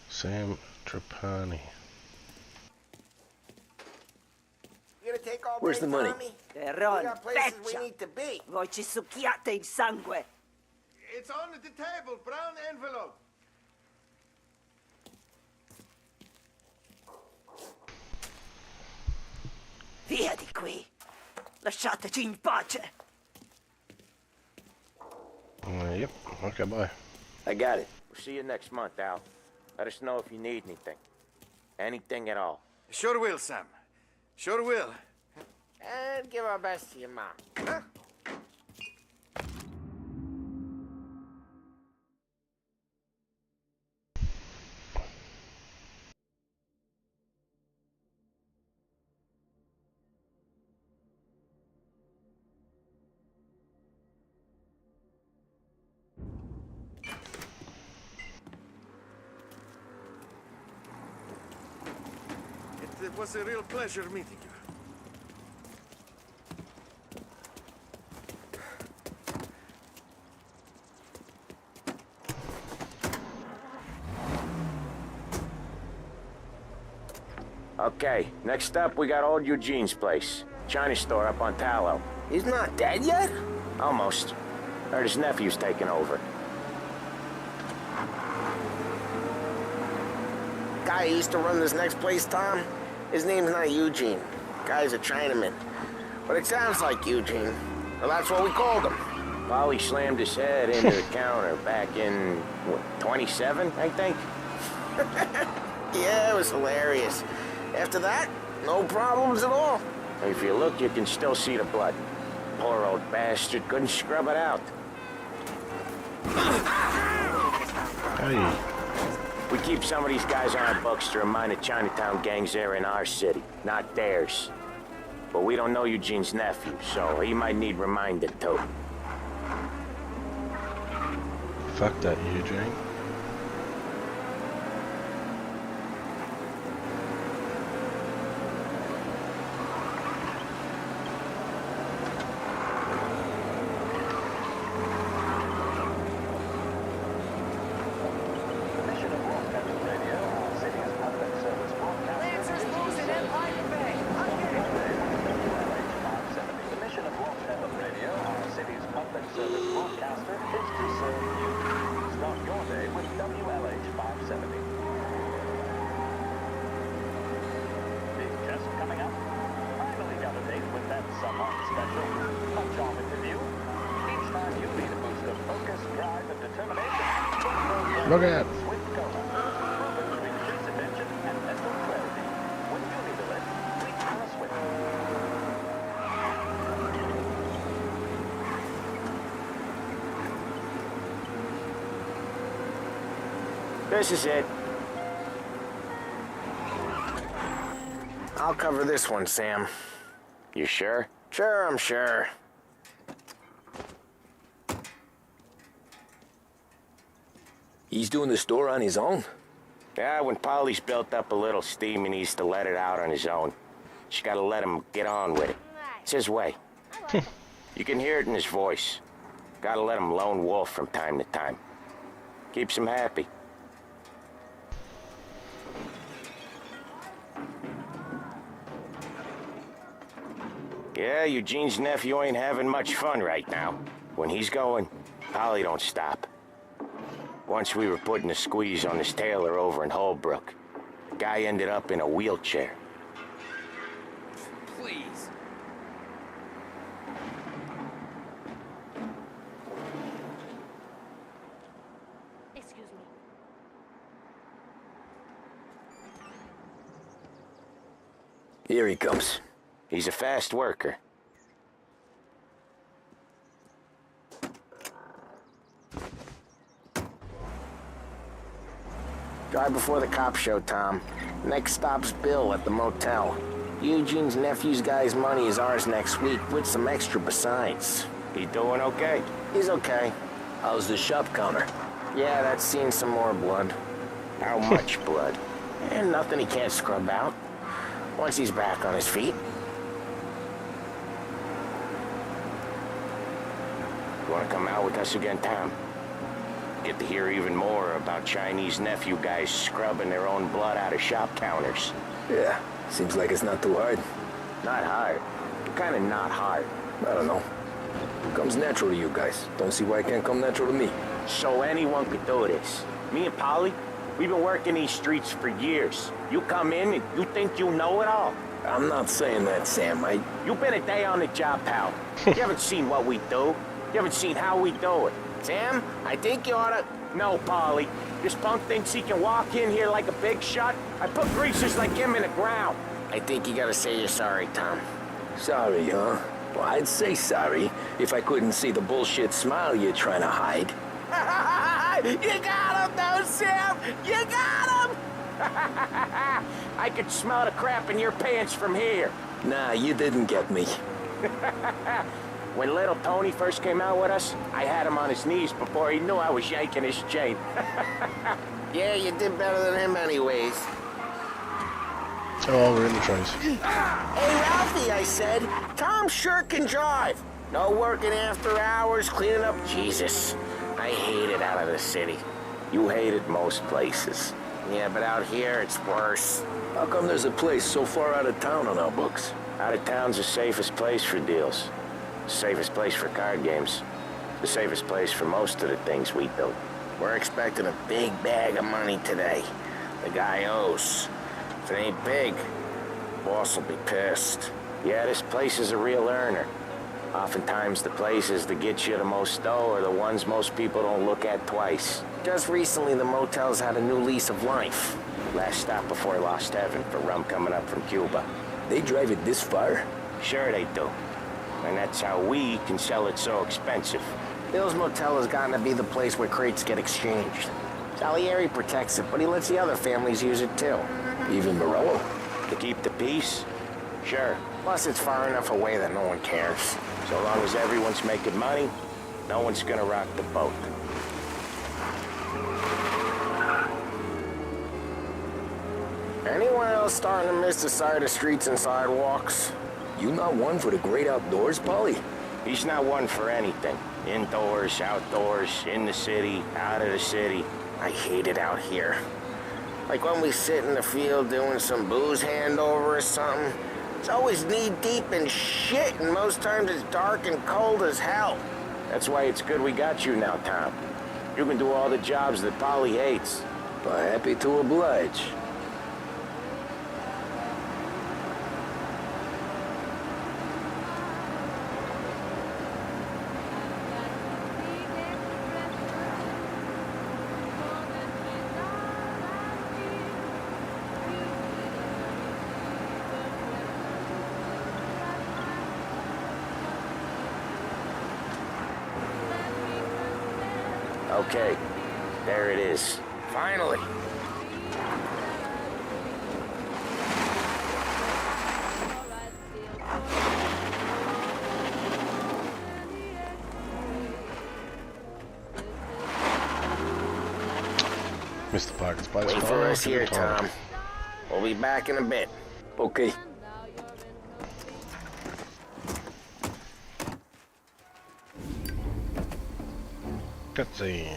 Sam Trapani.
Where's the money?
Ron,
places we need to be.
Voi ci succhiate il sangue.
It's on the table, brown envelope.
Via di qui. Lasciateci in pace.
Yep, okay, bye.
I got it. We'll see you next month, Al. Let us know if you need anything. Anything at all.
Sure will, Sam. Sure will.
And give our best to your mom. Huh?
It was a real pleasure meeting you.
Okay, next up, we got old Eugene's place. China store up on Tallow.
He's not dead yet?
Almost. Heard his nephew's taking over.
Guy who used to run this next place, Tom?
His name's not Eugene. Guy's a Chinaman. But it sounds like Eugene. Well, that's what we called him.
Polly slammed his head into the counter back in, what, 27, I think?
Yeah, it was hilarious. After that, no problems at all.
If you look, you can still see the blood. Poor old bastard couldn't scrub it out.
Hey.
We keep some of these guys on our books to remind the Chinatown gangs they're in our city, not theirs. But we don't know Eugene's nephew, so he might need reminded too.
Fuck that, Eugene. Look at.
This is it.
I'll cover this one, Sam.
You sure?
Sure, I'm sure.
He's doing the store on his own?
Yeah, when Polly's built up a little steam, he needs to let it out on his own. Just gotta let him get on with it. It's his way. You can hear it in his voice. Gotta let him lone wolf from time to time. Keeps him happy. Yeah, Eugene's nephew ain't having much fun right now. When he's going, Polly don't stop. Once we were putting a squeeze on this tailor over in Holbrook. The guy ended up in a wheelchair.
Please.
Excuse me.
Here he comes.
He's a fast worker.
Drive before the cops show, Tom. Next stop's Bill at the motel. Eugene's nephew's guy's money is ours next week, with some extra besides.
He doing okay?
He's okay.
How's the shop counter?
Yeah, that's seen some more blood.
How much blood?
And nothing he can't scrub out. Once he's back on his feet.
You wanna come out with us again, Tom? Get to hear even more about Chinese nephew guys scrubbing their own blood out of shop counters.
Yeah, seems like it's not too hard.
Not hard. Kinda not hard.
I don't know. Comes natural to you guys. Don't see why it can't come natural to me.
So anyone could do this. Me and Polly, we've been working these streets for years. You come in and you think you know it all.
I'm not saying that, Sam.
You've been a day on the job, pal. You haven't seen what we do. You haven't seen how we do it.
Sam, I think you oughta...
No, Polly. This punk thinks he can walk in here like a big shot. I put greasers like him in the ground.
I think you gotta say you're sorry, Tom.
Sorry, huh? Well, I'd say sorry if I couldn't see the bullshit smile you're trying to hide.
You got him, though, Sam! You got him!
I could smell the crap in your pants from here.
Nah, you didn't get me.
When little Tony first came out with us, I had him on his knees before he knew I was yanking his chain.
Yeah, you did better than him anyways.
Oh, we're in the trace.
Hey, Ralphie, I said. Tom sure can drive. No working after hours, cleaning up. Jesus, I hate it out of the city.
You hate it most places.
Yeah, but out here, it's worse.
How come there's a place so far out of town on our books?
Out of town's the safest place for deals. The safest place for card games. The safest place for most of the things we do.
We're expecting a big bag of money today. The guy owes. If it ain't big, Boss will be pissed.
Yeah, this place is a real earner. Oftentimes the places that get you the most dough are the ones most people don't look at twice.
Just recently, the motel's had a new lease of life.
Last stop before Lost Heaven for rum coming up from Cuba.
They drive it this far?
Sure they do. And that's how we can sell it so expensive.
Bill's Motel has gotten to be the place where crates get exchanged. Salieri protects it, but he lets the other families use it too.
Even Morello?
To keep the peace? Sure.
Plus, it's far enough away that no one cares.
So long as everyone's making money, no one's gonna rock the boat.
Anyone else starting to miss the sight of streets and sidewalks?
You not one for the great outdoors, Polly?
He's not one for anything. Indoors, outdoors, in the city, out of the city.
I hate it out here. Like when we sit in the field doing some booze handover or something. It's always knee-deep in shit, and most times it's dark and cold as hell.
That's why it's good we got you now, Tom. You can do all the jobs that Polly hates.
Well, happy to oblige.
Okay, there it is.
Finally.
Missed the pockets by the
Wait for us here, Tom. We'll be back in a bit.
Okay.
Cutscene.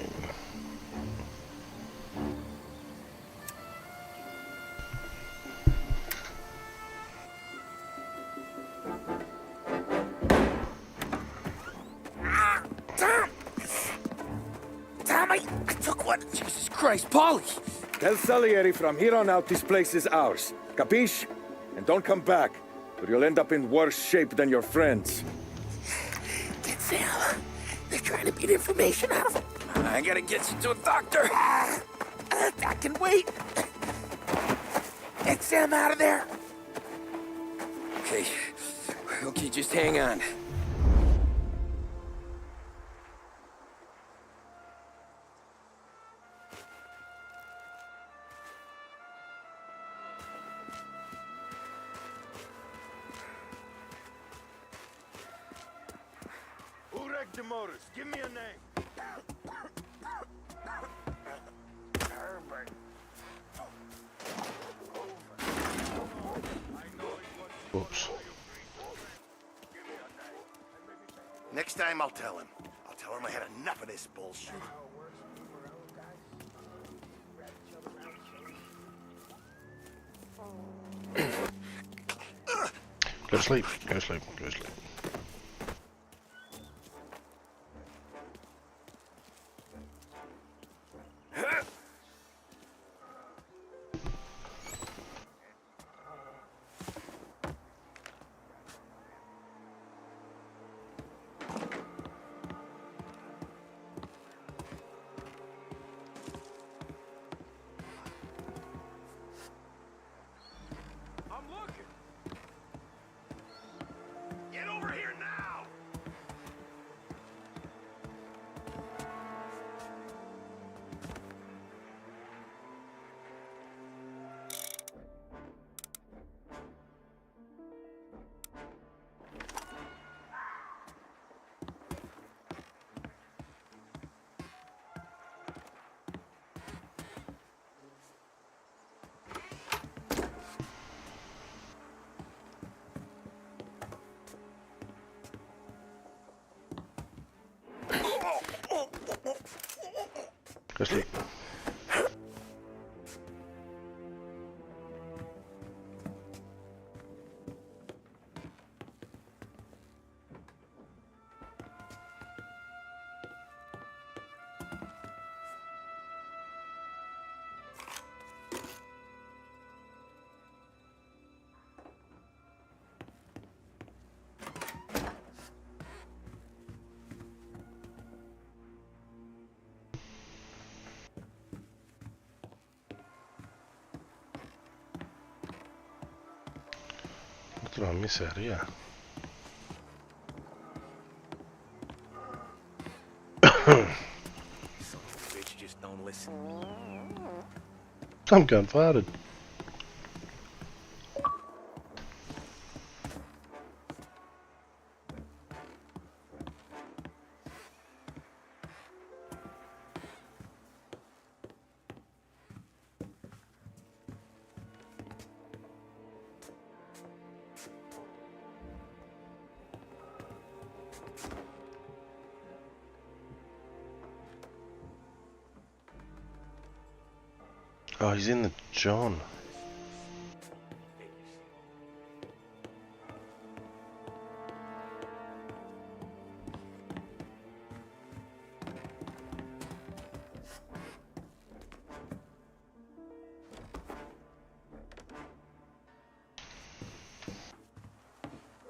Tom, I took one.
Jesus Christ, Polly! Tell Salieri from here on out this place is ours. Capiche? And don't come back, or you'll end up in worse shape than your friends.
Get Sam. They're trying to beat information out of him.
I gotta get you to a doctor.
I can wait. Get Sam out of there.
Okay. Okay, just hang on.
Who wrecked the motors? Give me a name.
Herbert.
Oops.
Next time I'll tell him. I'll tell him I had enough of this bullshit.
Go to sleep. Go to sleep. Go to sleep.
I'm looking. Get over here now.
Go to sleep. Otra miseria.
Bitch just don't listen.
I'm gunfighted. Oh, he's in the John.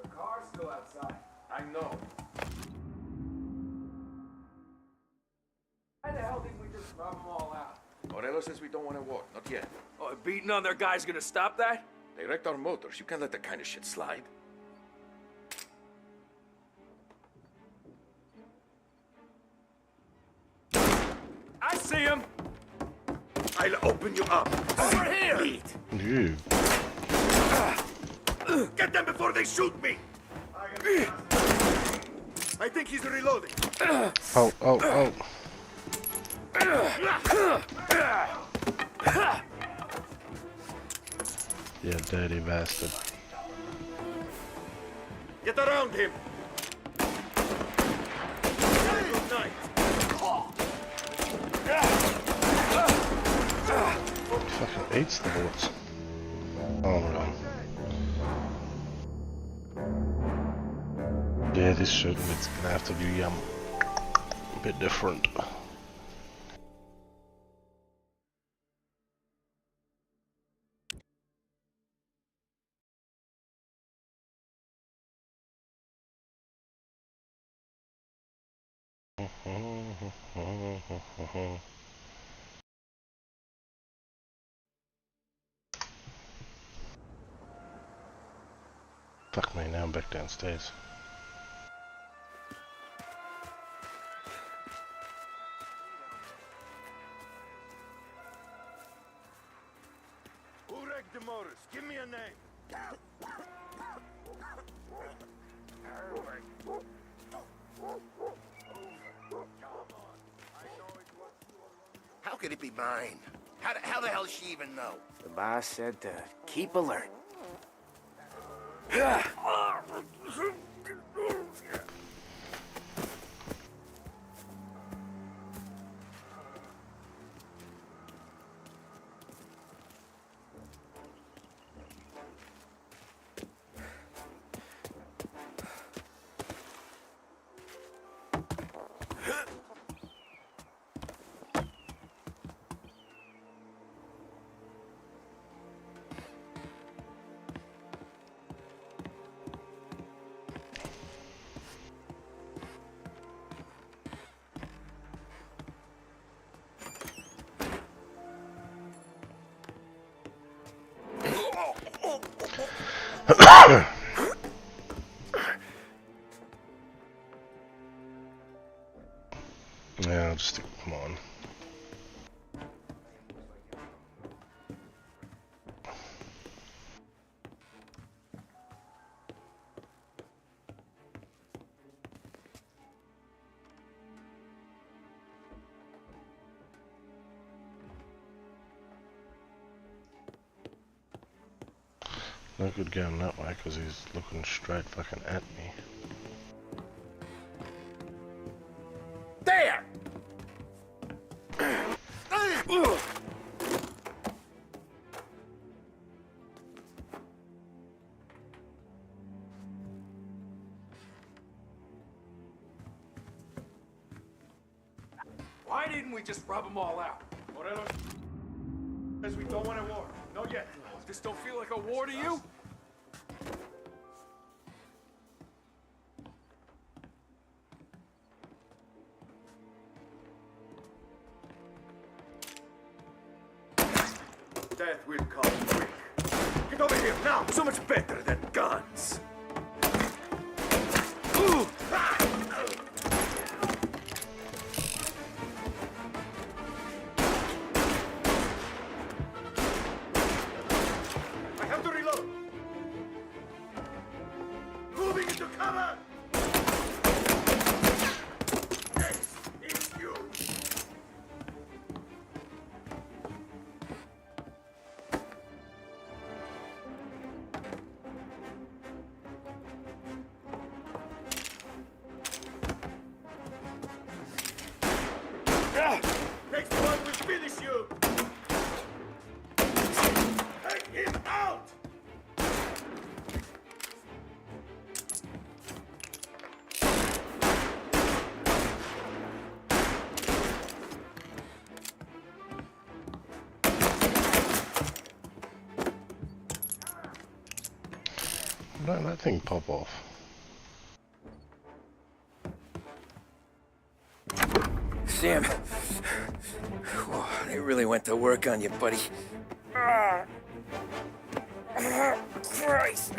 The car's still outside. I know. Why the hell didn't we just rub them all out?
Morello says we don't want to walk, not yet.
Oh, beating on their guys gonna stop that?
They wrecked our motors. You can't let that kind of shit slide.
I see him.
I'll open you up.
Over here.
Lead.
You.
Get them before they shoot me. I think he's reloading.
Oh, oh, oh. You dirty bastard.
Get around him. Good night.
He fucking eats the bullets. Oh my god. Yeah, this shooting it's gonna have to be a bit different. Fuck me, now I'm back downstairs.
Who wrecked the motors? Give me a name.
How could it be mine? How the hell does she even know?
The boss said to keep alert.
Yeah, I'll just stick them on. No good going that way because he's looking straight fucking at me.
There!
Why didn't we just rub them all out?
Morello says we don't want a war. Not yet.
This don't feel like a war to you?
Death will come quick.
Get over here, now! So much better than guns! Ooh. Ah. I have to reload! Moving into cover! Next is you! Next one will finish you! Take him out!
Let that thing pop off.
Sam, whoa, they really went to work on you, buddy. Christ.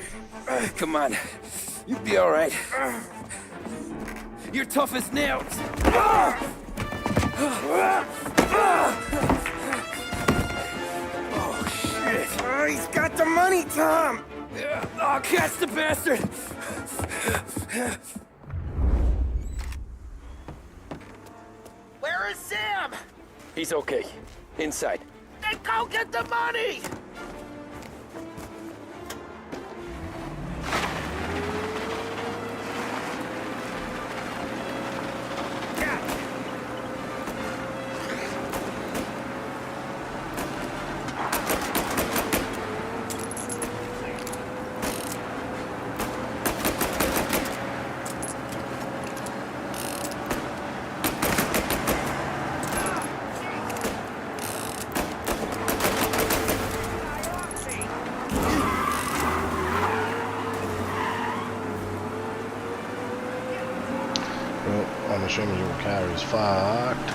Come on, you'll be all right. You're tough as nails. Oh, shit. Oh, he's got the money, Tom. Oh, catch the bastard.
Where is Sam?
He's okay. Inside.
Then go get the money!
Well, I'm assuming your car is fucked.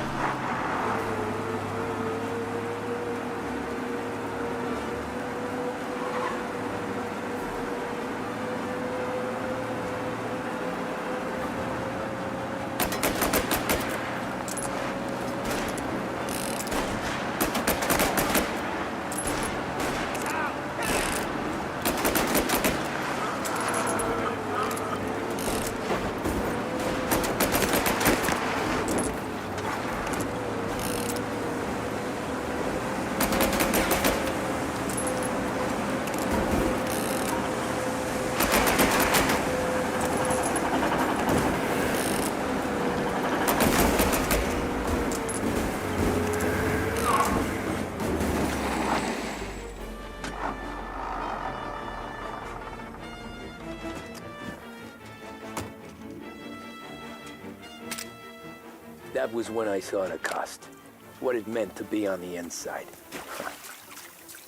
That was when I saw the cost. What it meant to be on the inside.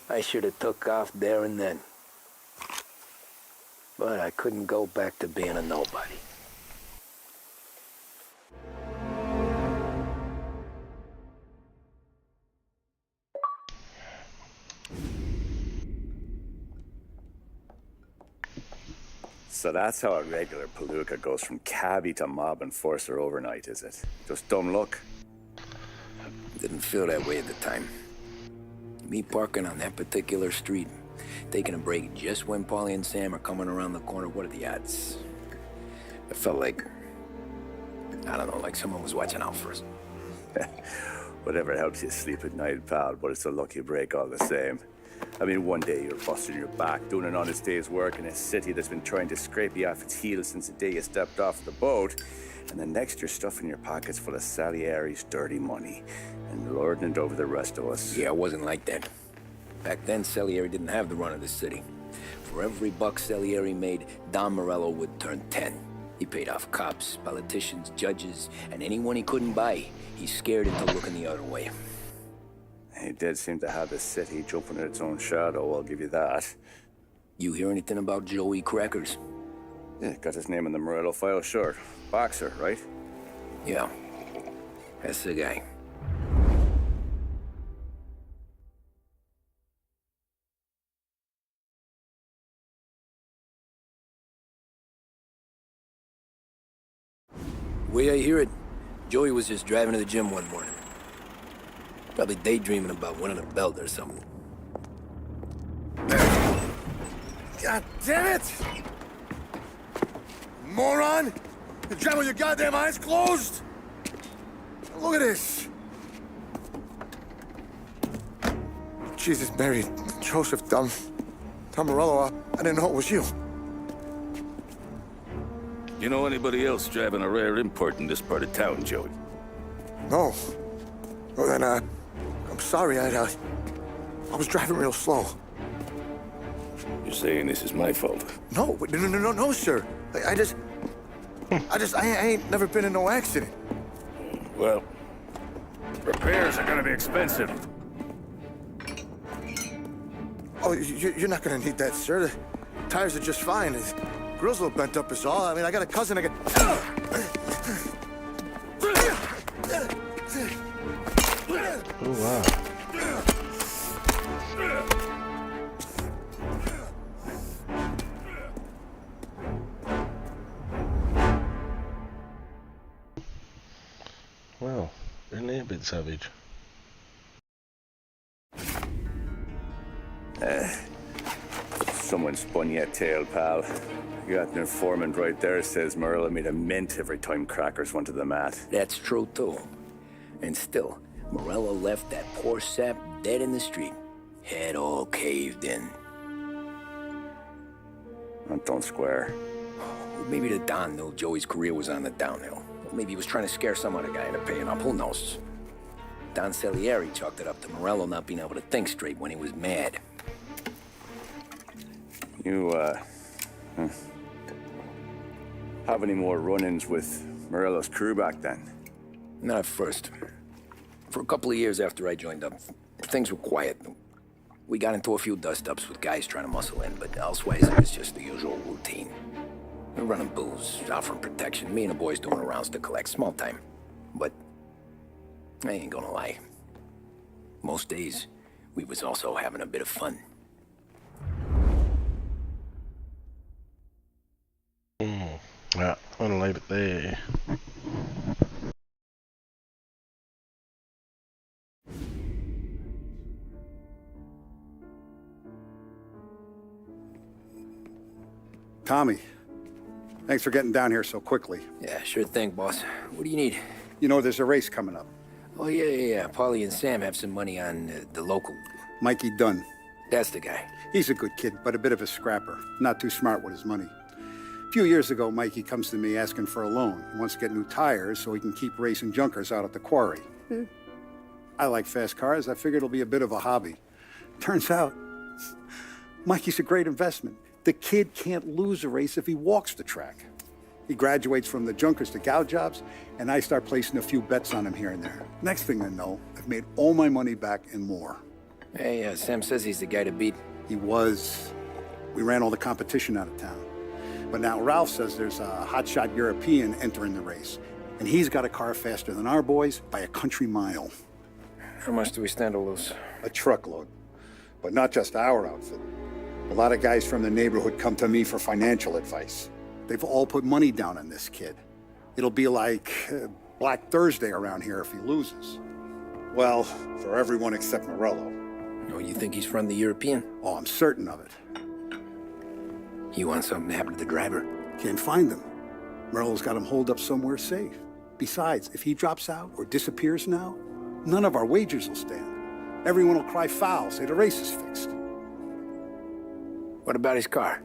I should have took off there and then. But I couldn't go back to being a nobody.
So that's how a regular palooka goes from cabbie to mob enforcer overnight, is it? Just dumb luck?
Didn't feel that way at the time. Me parking on that particular street, taking a break just when Paulie and Sam are coming around the corner, what are the odds? It felt like, I don't know, like someone was watching out for us.
Whatever helps you sleep at night, pal, but it's a lucky break all the same. I mean, one day you're busting your back, doing an honest day's work in a city that's been trying to scrape you off its heels since the day you stepped off the boat, and the next you're stuffing your pockets full of Salieri's dirty money and lording it over the rest of us.
Yeah, it wasn't like that. Back then, Salieri didn't have the run of the city. For every buck Salieri made, Don Morello would turn 10. He paid off cops, politicians, judges, and anyone he couldn't buy, he scared into looking the other way.
He did seem to have the city jumping at its own shadow, I'll give you that.
You hear anything about Joey Crackers?
Yeah, got his name in the Morello file, sure. Boxer, right?
Yeah, that's the guy. way I hear it, Joey was just driving to the gym one morning. Probably daydreaming about winning a belt or something.
God damn it! Moron! You drive with your goddamn eyes closed? Look at this! Jesus, Mary, Joseph, Tom Morello, I didn't know it was you.
You know anybody else driving a rare import in this part of town, Joey?
No. Well, then, I'm sorry, I was driving real slow.
You're saying this is my fault?
No, sir. I ain't never been in no accident.
Well, repairs are gonna be expensive.
Oh, you're not gonna need that, sir. The tires are just fine. The grill's a little bent up is all. I mean, I got a cousin I can...
Oh, wow. Well, isn't he a bit savage?
Someone spun you a tale, pal. You got an informant right there says Morello made a mint every time crackers went to the mat.
That's true, too. And still, Morello left that poor sap dead in the street. Head all caved in.
That don't square.
Maybe the Don knew Joey's career was on the downhill. Maybe he was trying to scare some other guy into paying up. Who knows? Don Salieri chalked it up to Morello not being able to think straight when he was mad.
You, have any more run-ins with Morello's crew back then?
Not at first. For a couple of years after I joined up, things were quiet. We got into a few dust-ups with guys trying to muscle in, but elsewise it was just the usual routine. We're running booze, offering protection, me and the boys doing the rounds to collect, small time. But I ain't gonna lie. Most days, we was also having a bit of fun.
Yeah, I'm gonna leave it there.
Tommy, thanks for getting down here so quickly.
Yeah, sure thing, boss. What do you need?
You know, there's a race coming up.
Oh, yeah. Paulie and Sam have some money on the local.
Mikey Dunn.
That's the guy.
He's a good kid, but a bit of a scrapper. Not too smart with his money. A few years ago, Mikey comes to me asking for a loan. He wants to get new tires so he can keep racing junkers out at the quarry. I like fast cars. I figured it'll be a bit of a hobby. Turns out, Mikey's a great investment. The kid can't lose a race if he walks the track. He graduates from the junkers to gal jobs, and I start placing a few bets on him here and there. Next thing I know, I've made all my money back and more.
Hey, Sam says he's the guy to beat.
He was. We ran all the competition out of town. But now Ralph says there's a hotshot European entering the race, and he's got a car faster than our boys by a country mile.
How much do we stand to lose?
A truckload. But not just our outfit. A lot of guys from the neighborhood come to me for financial advice. They've all put money down on this kid. It'll be like Black Thursday around here if he loses. Well, for everyone except Morello.
Oh, you think he's from the European?
Oh, I'm certain of it.
You want something to happen to the driver?
Can't find him. Morello's got him holed up somewhere safe. Besides, if he drops out or disappears now, none of our wagers will stand. Everyone will cry foul, say the race is fixed.
What about his car?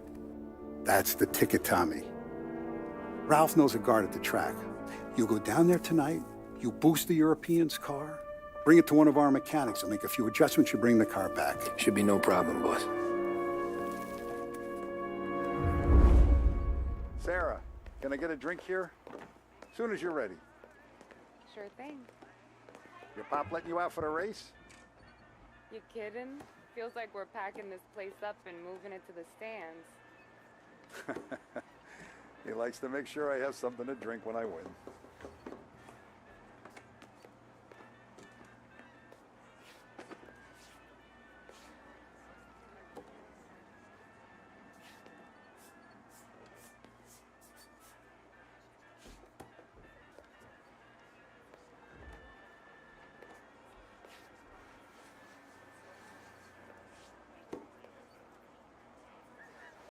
That's the ticket, Tommy. Ralph knows a guard at the track. You go down there tonight, you boost the European's car, bring it to one of our mechanics, and make a few adjustments, you bring the car back.
Should be no problem, boss.
Sarah, can I get a drink here? As soon as you're ready.
Sure thing.
Your pop letting you out for the race?
You kidding? Feels like we're packing this place up and moving it to the stands.
He likes to make sure I have something to drink when I win.